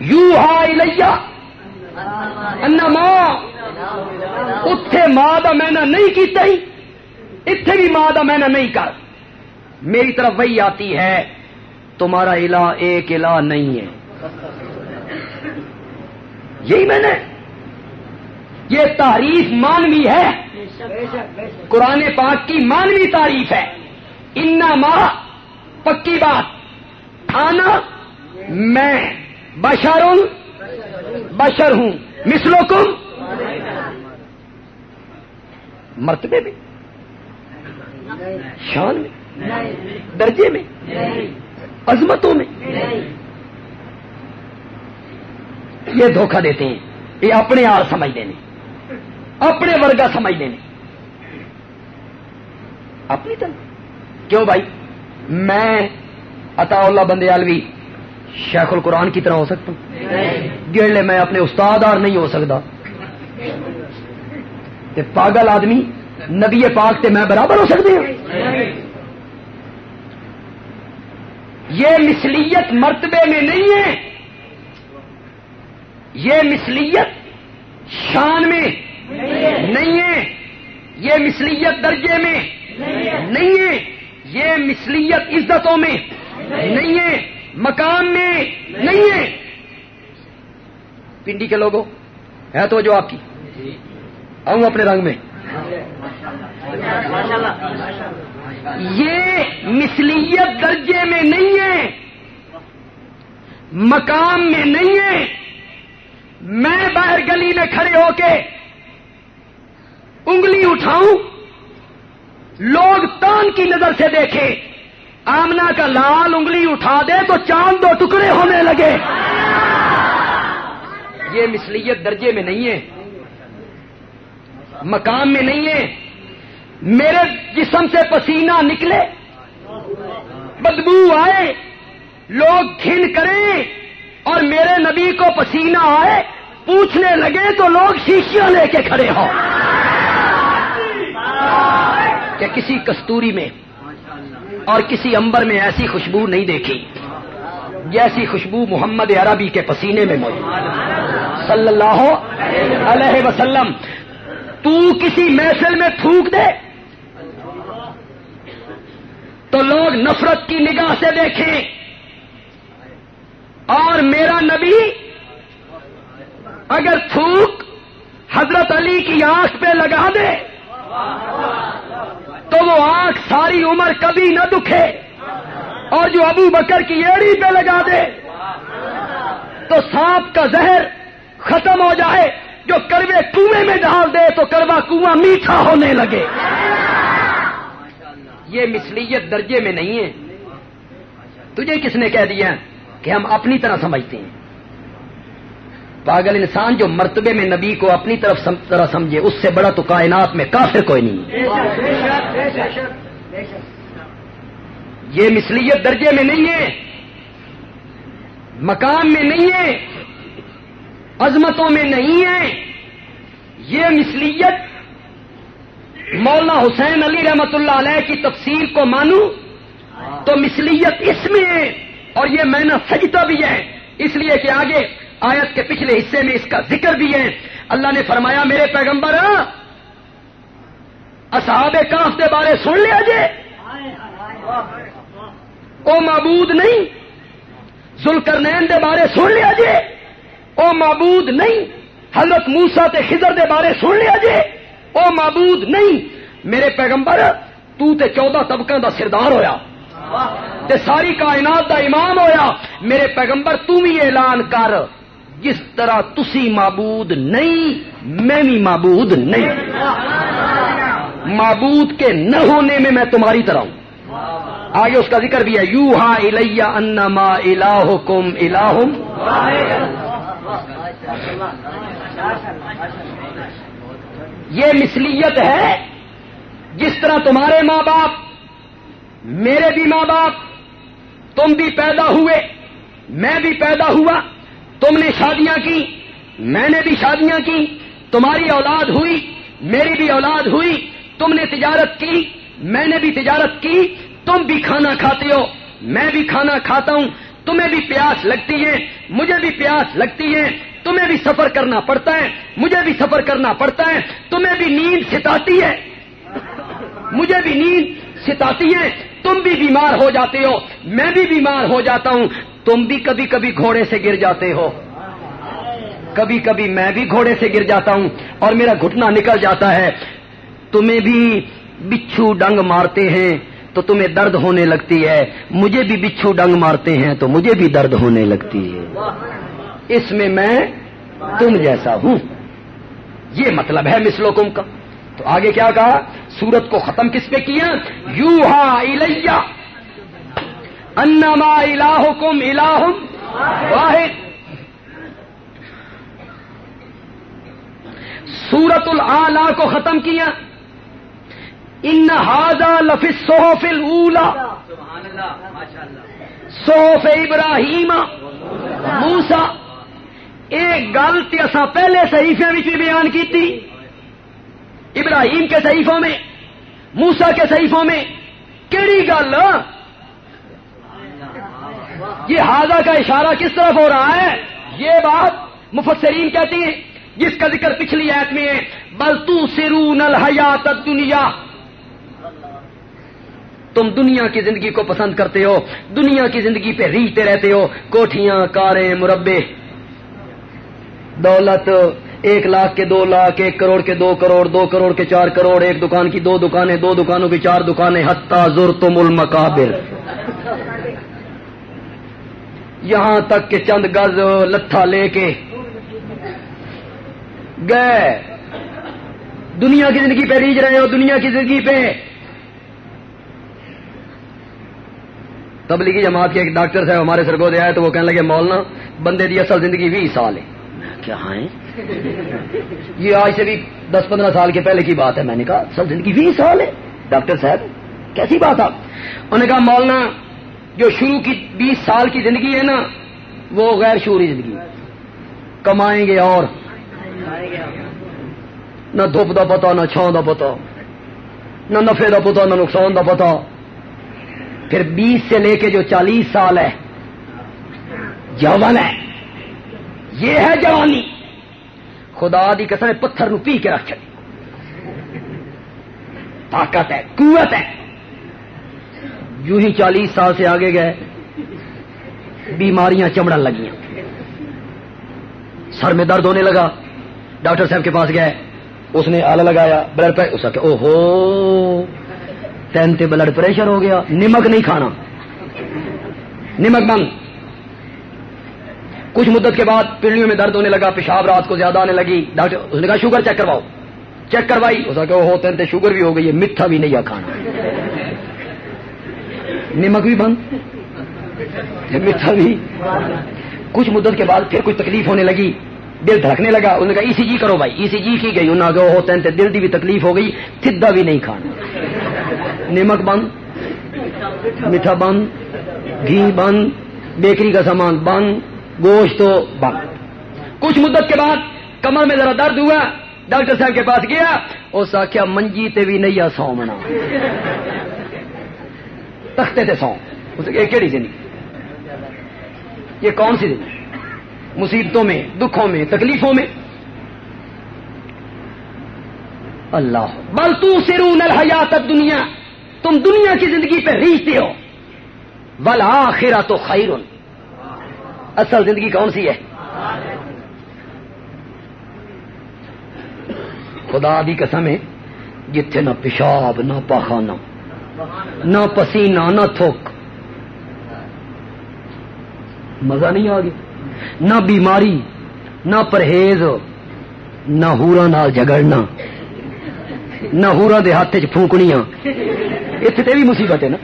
یوحیٰ الیہ انما، اتھے ماں دا میں نہیں کیتا ہی، اتھے بھی ماں دا میں نہیں کر، میری طرف وہی آتی ہے، تمہارا الہ ایک الہ نہیں ہے۔ یہی میں نے، یہ تعریف مانوی ہے، قرآن پاک کی مانوی تعریف ہے۔ انما پکی بات، آنا میں، بشر ہوں مثلکم، مرتبے میں، شان میں، درجے میں، عظمتوں میں یہ دھوکہ دیتے ہیں. یہ اپنے آر سمجھ لینے، اپنے ورگا سمجھ لینے، اپنی طرح. کیوں بھائی میں عطا اللہ بندیالوی شیخ القرآن کی طرح ہو سکتا ہوں؟ گڑ لے میں اپنے استاد اور نہیں ہو سکتا. تے پاگل آدمی نبی پاک تے میں برابر ہو سکتے ہیں؟ یہ مثلیت مرتبے میں نہیں ہے، یہ مثلیت شان میں نہیں ہے، یہ مثلیت درجے میں نہیں ہے، یہ مثلیت عزتوں میں نہیں ہے، مقام میں نہیں ہے. پنڈی کے لوگوں ہے تو جو آپ کی آؤں اپنے رنگ میں. یہ مثلیت درجے میں نہیں ہے، مقام میں نہیں ہے. میں باہر گلی میں کھڑے ہو کے انگلی اٹھاؤں، لوگ تان کی نظر سے دیکھیں، آمنہ کا لال انگلی اٹھا دے تو چاند دو ٹکڑے ہونے لگے. یہ مثلیت درجے میں نہیں ہے، مقام میں نہیں ہے. میرے جسم سے پسینہ نکلے، بدبو آئے، لوگ گھن کریں اور میرے نبی کو پسینہ آئے پوچھنے لگے تو لوگ شیشیاں لے کے کھڑے ہوں کہ کسی کستوری میں اور کسی عنبر میں ایسی خوشبو نہیں دیکھی جیسی خوشبو محمد عربی کے پسینے میں موجود صلی اللہ علیہ وسلم. تو کسی محفل میں تھوک دے تو لوگ نفرت کی نگاہ سے دیکھیں، اور میرا نبی اگر تھوک حضرت علی کی آنکھ پہ لگا دے تو وہ آنکھ ساری عمر کبھی نہ دکھے، اور جو ابو بکر کی ایڑی پہ لگا دے تو سانپ کا زہر ختم ہو جائے، جو کڑوے کنویں میں ڈال دے تو کڑوا کنواں میٹھا ہونے لگے. یہ مثلیت درجے میں نہیں ہے. تجھے کس نے کہہ دیا کہ ہم اپنی طرح سمجھتے ہیں؟ پاگل انسان جو مرتبے میں نبی کو اپنی طرح سمجھے، اس سے بڑا تو کائنات میں کافر کوئی نہیں ہے. یہ مثلیت درجے میں نہیں ہے، مقام میں نہیں ہے، عظمتوں میں نہیں ہے. یہ مثلیت مولانا حسین علی رحمت اللہ علیہ کی تفسیر کو مانوں تو مثلیت اس میں ہے، اور یہ معنی سجدہ بھی ہے، اس لیے کہ آگے آیت کے پچھلے حصے میں اس کا ذکر بھی ہے. اللہ نے فرمایا میرے پیغمبر اصحاب کہف کے بارے سن لیا جے، او معبود نہیں. ذوالقرنین کے بارے سن لیا جے، او معبود نہیں. حضرت موسیٰ تے خضر دے بارے سن لیا جے، او معبود نہیں. میرے پیغمبر تو تے 14 طبقوں دا سردار ہویا تے ساری کائنات دا امام ہویا. میرے پیغمبر تو بھی اعلان کر، جس طرح تسی معبود نہیں میں بھی معبود نہیں. معبود کے نہ ہونے میں میں تمہاری طرح ہوں. آگے اس کا ذکر بھی ہے، یوحا الی انما الہکم الہ. یہ مثلیت ہے. جس طرح تمہارے ماں باپ، میرے بھی ماں باپ، تم بھی پیدا ہوئے، میں بھی پیدا ہوا، تم نے شادیاں کی، میں نے بھی شادیاں کی، تمہاری اولاد ہوئی، میری بھی اولاد ہوئی، تم نے تجارت کی، میں نے بھی تجارت کی، تم بھی کھانا کھاتے ہو، میں بھی کھانا کھاتا ہوں، تمہیں بھی پیاس لگتی ہے، مجھے بھی پیاس لگتی ہے، تمہیں بھی سفر کرنا پڑتا ہے، مجھے بھی سفر کرنا پڑتا ہے، تمہیں بھی نیند ستاتی ہے، مجھے بھی نیند ستاتی ہے، تم بھی بیمار ہو جاتے ہو، میں بھی بیمار ہو جاتا ہوں، تم بھی کبھی کبھی گھوڑے سے گر جاتے ہو، کبھی کبھی میں بھی گھوڑے سے گر جاتا ہوں اور میرا گھٹنا نکل جاتا ہے. تمہیں بھی بچھو ڈنگ مارتے ہیں تو تمہیں درد ہونے لگتی ہے، مجھے بھی بچھو ڈنگ مارتے ہیں تو مجھے بھی درد ہونے لگتی ہے. اس میں تم جیسا ہوں. یہ مطلب ہے مثلکم کا. تو آگے کیا کہا؟ سورت کو ختم کس پہ کیا؟ یوحا الیہ انما الہکم الہ واحد. سورت الاعلی کو ختم کیا ان ھذا لفی الصحف الاولی صحف ابراہیم موسیٰ. ایک گل تے اساں پہلے صحیفے وچ بھی بیان کیتی، ابراہیم کے صحیفوں میں، موسیٰ کے صحیفوں میں. کیڑی گل؟ یہ ھذا کا اشارہ کس طرف ہو رہا ہے؟ یہ بات مفسرین کہتے ہیں جس کا ذکر پچھلی آیت میں ہے، بل تؤثرون الحیات الدنیا. تم دنیا کی زندگی کو پسند کرتے ہو، دنیا کی زندگی پہ ریجھتے رہتے ہو، کوٹھیاں، کاریں، مربے، دولت، 1 لاکھ کے 2 لاکھ، 1 کروڑ کے 2 کروڑ، 2 کروڑ کے 4 کروڑ، 1 دکان کی 2 دکانیں، 2 دکانوں کی 4 دکانیں، حتی زرتم المقابر. یہاں تک کہ چند گز لتھا لے کے گئے، دنیا کی زندگی پہ ریجھ رہے ہو، دنیا کی زندگی پہ. تبلیغی جماعت کے ایک ڈاکٹر صاحب ہمارے سرگودے آئے تو وہ کہنے لگے مولانا بندے دی اصل زندگی 20 سال ہے. کیا ہے یہ؟ آج سے بھی 10-15 سال کے پہلے کی بات ہے. میں نے کہا اصل زندگی 20 سال ہے ڈاکٹر صاحب، کیسی بات آپ؟ انہوں نے کہا مولانا جو شروع کی 20 سال کی زندگی ہے نا وہ غیر شعوری زندگی، کمائیں گے اور نہ دھوپ دا پتا، نہ چھاؤں دا پتا، نہ نفع دا پتا، نہ نقصان دا پتا. پھر 20 سے لے کے جو 40 سال ہے جوان ہے، یہ ہے جوانی. خدا دی قسم پتھر نو پی کے رکھ چڑی، طاقت ہے، قوت ہے. یوں ہی 40 سال سے آگے گئے، بیماریاں چمڑن لگیاں، سر میں درد ہونے لگا. ڈاکٹر صاحب کے پاس گئے، اس نے آلہ لگایا، بلڈ پریشر. اس کا او ہو تین تے بلڈ پریشر ہو گیا. نمک نہیں کھانا، نمک بند. کچھ مدت کے بعد پنڈلیوں میں درد ہونے لگا، پیشاب رات کو زیادہ آنے لگی. ڈاکٹر اس نے کہا شوگر چیک کرواؤ. چیک کروائی، اس کا او تین تے شوگر بھی ہو گئی ہے، میٹھا بھی نہیں کھانا، نمک بھی بند، میٹھا بھی. کچھ مدت کے بعد پھر کچھ تکلیف ہونے لگی، دل دھڑکنے لگا. انہوں نے کہا ای سی جی کرو بھائی. ای سی جی کی گئی، انہوں نے کہا ہوتے ہیں دل دی بھی تکلیف ہو گئی، سیدھا بھی نہیں کھانا، نمک بند، میٹھا بند، گھی بند، بیکری کا سامان بند، گوشت تو بند. کچھ مدت کے بعد کمر میں ذرا درد ہوا، ڈاکٹر صاحب کے پاس گیا. اس آخیا منجی تے بھی نہیں سو منا، تختے تے سو. کیڑی زندگی یہ؟ کون سی زندگی؟ مصیبتوں میں، دکھوں میں، تکلیفوں میں. اللہ بل تؤثرون الحیات الدنیا، تم دنیا کی زندگی پہ ریجھتے ہو. والآخرۃ خیر، اصل زندگی کون سی ہے؟ خدا دی قسم ہے جتھے نہ پیشاب، نہ پاخانہ، نہ پسینہ، نہ تھوک، مزہ نہیں آ گیا. نہ بیماری، نہ پرہیز، نہ ہوراں نال جھگڑنا، نہ ہوراں دے ہاتھ چ پھونکنیاں. اتنے بھی مصیبت ہے نا.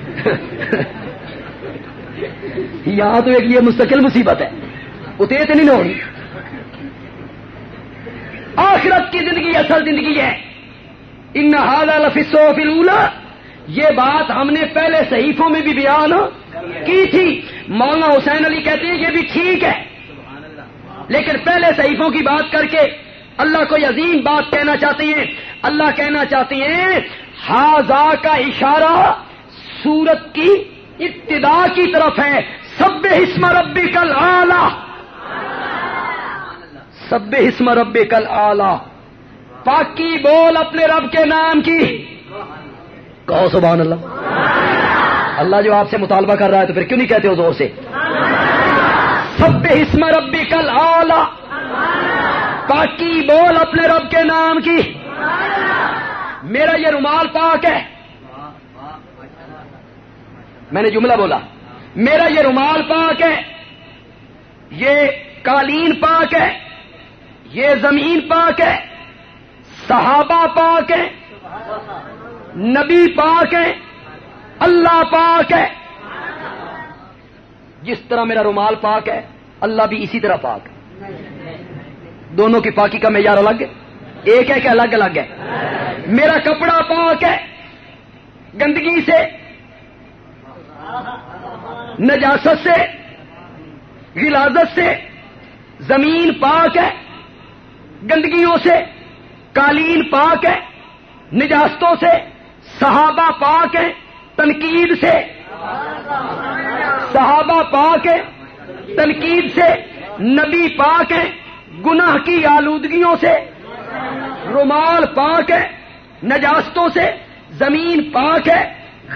یہاں تو ایک یہ مستقل مصیبت ہے، اتنے تو نہیں نہ ہونی. آخرت کی زندگی اصل زندگی ہے. ان ھذا لفی الصحف الاولی، یہ بات ہم نے پہلے صحیفوں میں بھی بیان کی تھی. مولانا حسین علی کہتے ہیں یہ بھی ٹھیک ہے، لیکن پہلے صحیفوں کی بات کر کے اللہ کو عظیم بات کہنا چاہتے ہیں. اللہ کہنا چاہتے ہیں ھذا کا اشارہ سورت کی ابتدا کی طرف ہے. سبح اسم ربک الاعلی، سبح اسم ربک الاعلی، پاکی بول اپنے رب کے نام کی. کہو سبحان اللہ. اللہ جو آپ سے مطالبہ کر رہا ہے تو پھر کیوں نہیں کہتے ہو زور سے؟ سبح اسم ربک الاعلی، پاکی بول اپنے رب کے نام کی. میرا یہ رومال پاک ہے، میں نے جملہ بولا، میرا یہ رومال پاک ہے، یہ قالین پاک ہے، یہ زمین پاک ہے، صحابہ پاک ہے، نبی پاک ہے، اللہ پاک ہے. جس طرح میرا رومال پاک ہے اللہ بھی اسی طرح پاک ہے. دونوں کی پاکی کا معیار الگ ہے، ایک ہے کہ الگ الگ ہے. میرا کپڑا پاک ہے گندگی سے، نجاست سے، غلاظت سے. زمین پاک ہے گندگیوں سے، قالین پاک ہے نجاستوں سے. صحابہ پاک ہے تنقید سے، صحابہ پاک ہے تنقید سے. نبی پاک ہے گناہ کی آلودگیوں سے. رومال پاک ہے نجاستوں سے. زمین پاک ہے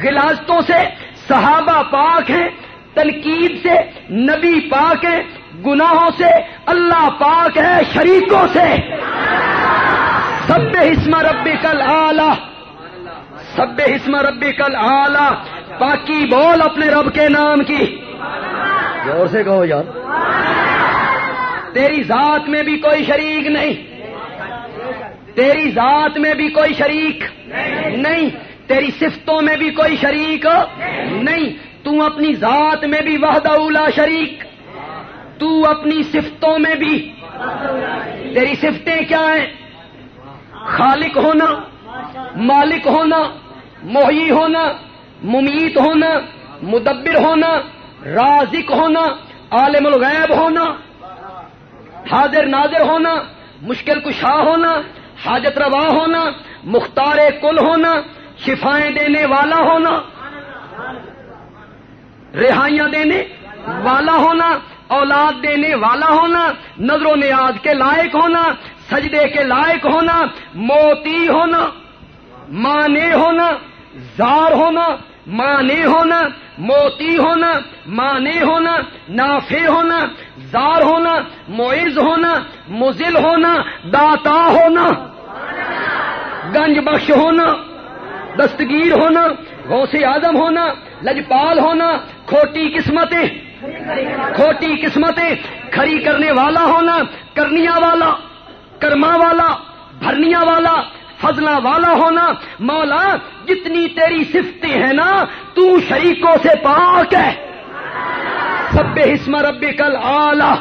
غلاظتوں سے. صحابہ پاک ہیں تنقید سے. نبی پاک ہے گناہوں سے. اللہ پاک ہے شریکوں سے. سبح اسم ربک الاعلی، سبح اسم ربک الاعلی. پاکی بول اپنے رب کے نام کی. زور سے کہو یار. تیری ذات میں بھی کوئی شریک نہیں، تیری ذات میں بھی کوئی شریک نہیں، تیری صفتوں میں بھی کوئی شریک نہیں. تو اپنی ذات میں بھی وحدہ لا شریک، تو اپنی صفتوں میں بھی. تیری صفتیں کیا ہیں؟ خالق ہونا، مالک ہونا، محیی ہونا، ممیت ہونا، مدبر ہونا، رازق ہونا، عالم الغیب ہونا، حاضر ناظر ہونا، مشکل کشا ہونا، حاجت روا ہونا، مختار کل ہونا، شفائیں دینے والا ہونا، رہائیاں دینے والا ہونا، اولاد دینے والا ہونا، نظر و نیاز کے لائق ہونا، سجدے کے لائق ہونا، موتی ہونا، مانے ہونا، زار ہونا، مانے ہونا، موتی ہونا، مانے ہونا، نافع ہونا، زار ہونا، معز ہونا، مذل ہونا، داتا ہونا، گنج بخش ہونا، دستگیر ہونا، غوث اعظم ہونا، لجپال ہونا، کھوٹی قسمتیں، کھوٹی قسمتیں کھری کرنے والا ہونا، کرنیاں والا، کرما والا، بھرنیاں والا، فضلہ والا ہونا. مولا جتنی تیری صفتیں ہیں نا تو شریکوں سے پاک ہے. سبح اسم ربک الاعلی.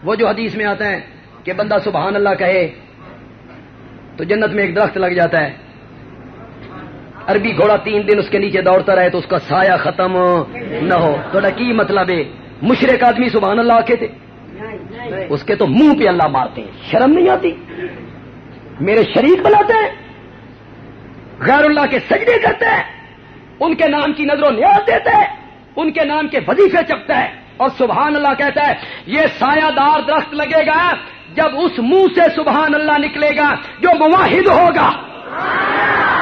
وہ جو حدیث میں آتا ہے کہ بندہ سبحان اللہ کہے تو جنت میں ایک درخت لگ جاتا ہے. عربی گھوڑا 3 دن اس کے نیچے دوڑتا رہے تو اس کا سایہ ختم نہ ہو. تو کی مطلب ہے مشرک آدمی سبحان اللہ کہتے اس کے تو منہ پہ اللہ مارتے ہیں. شرم نہیں آتی؟ میرے شریک بناتے ہیں، غیر اللہ کے سجدے کرتے ہیں، ان کے نام کی نظر و نیاز دیتے ہیں، ان کے نام کے وظیفے چکتا ہے اور سبحان اللہ کہتا ہے. یہ سایہ دار درخت لگے گا جب اس منہ سے سبحان اللہ نکلے گا جو موحد ہوگا.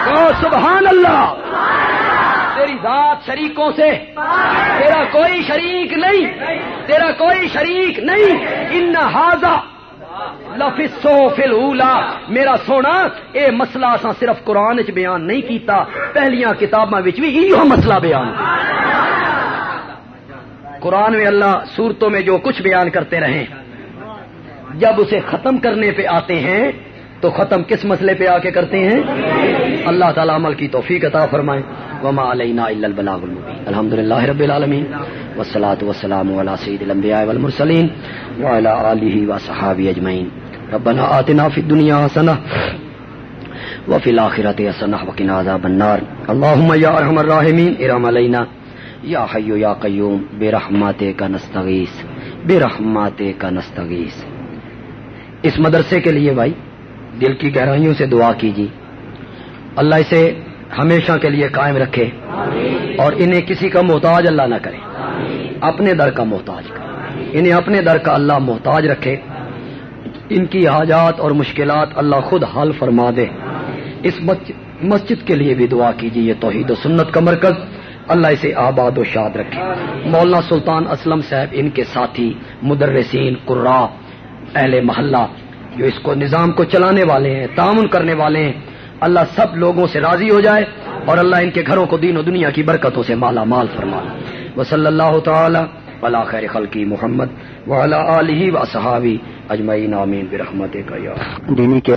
تو سبحان اللہ. تیری ذات شریکوں سے، تیرا کوئی شریک نہیں، تیرا کوئی شریک نہیں. ان ھذا لفی الصحف الاولی. میرا سونا اے مسئلہ اساں صرف قرآن وچ بیان نہیں کیتا، پہلیاں کتاباں وچ بھی ایہو مسئلہ بیان. قرآن میں اللہ سورتوں میں جو کچھ بیان کرتے رہے، جب اسے ختم کرنے پہ آتے ہیں تو ختم کس مسئلے پہ آ کے کرتے ہیں؟ اللہ تعالیٰ عمل کی توفیق عطا فرمائے. وما علینا الا البلاغ المبین. الحمدللہ رب العالمین والصلاة والسلام علی سید الانبیاء والمرسلین وعلی آلہ وصحابہ اجمعین. ربنا آتنا فی الدنیا حسنہ وفی الآخرۃ حسنہ وقنا عذاب النار. اللہم یا ارحم الراحمین ارحم علینا یا حی یا قیوم برحمتک نستغیث برحمتک نستغیث. اس مدرسے کے لیے بھائی دل کی گہرائیوں سے دعا کیجیے. اللہ اسے ہمیشہ کے لیے قائم رکھے اور انہیں کسی کا محتاج اللہ نہ کرے، اپنے در کا محتاج کرے. انہیں اپنے در کا اللہ محتاج رکھے. ان کی حاجات اور مشکلات اللہ خود حل فرما دے. اس مسجد کے لیے بھی دعا کیجیے. یہ توحید و سنت کا مرکز، اللہ اسے آباد و شاد رکھے. مولانا سلطان اسلم صاحب، ان کے ساتھی، مدرسین، قراء، اہل محلہ جو اس کو نظام کو چلانے والے ہیں، تعاون کرنے والے ہیں، اللہ سب لوگوں سے راضی ہو جائے اور اللہ ان کے گھروں کو دین و دنیا کی برکتوں سے مالا مال فرمائے. وصلی اللہ تعالی علی خیر خلقی محمد وعلی آلہ و اصحابہ اجمعین آمین برحمتک یا دینی کے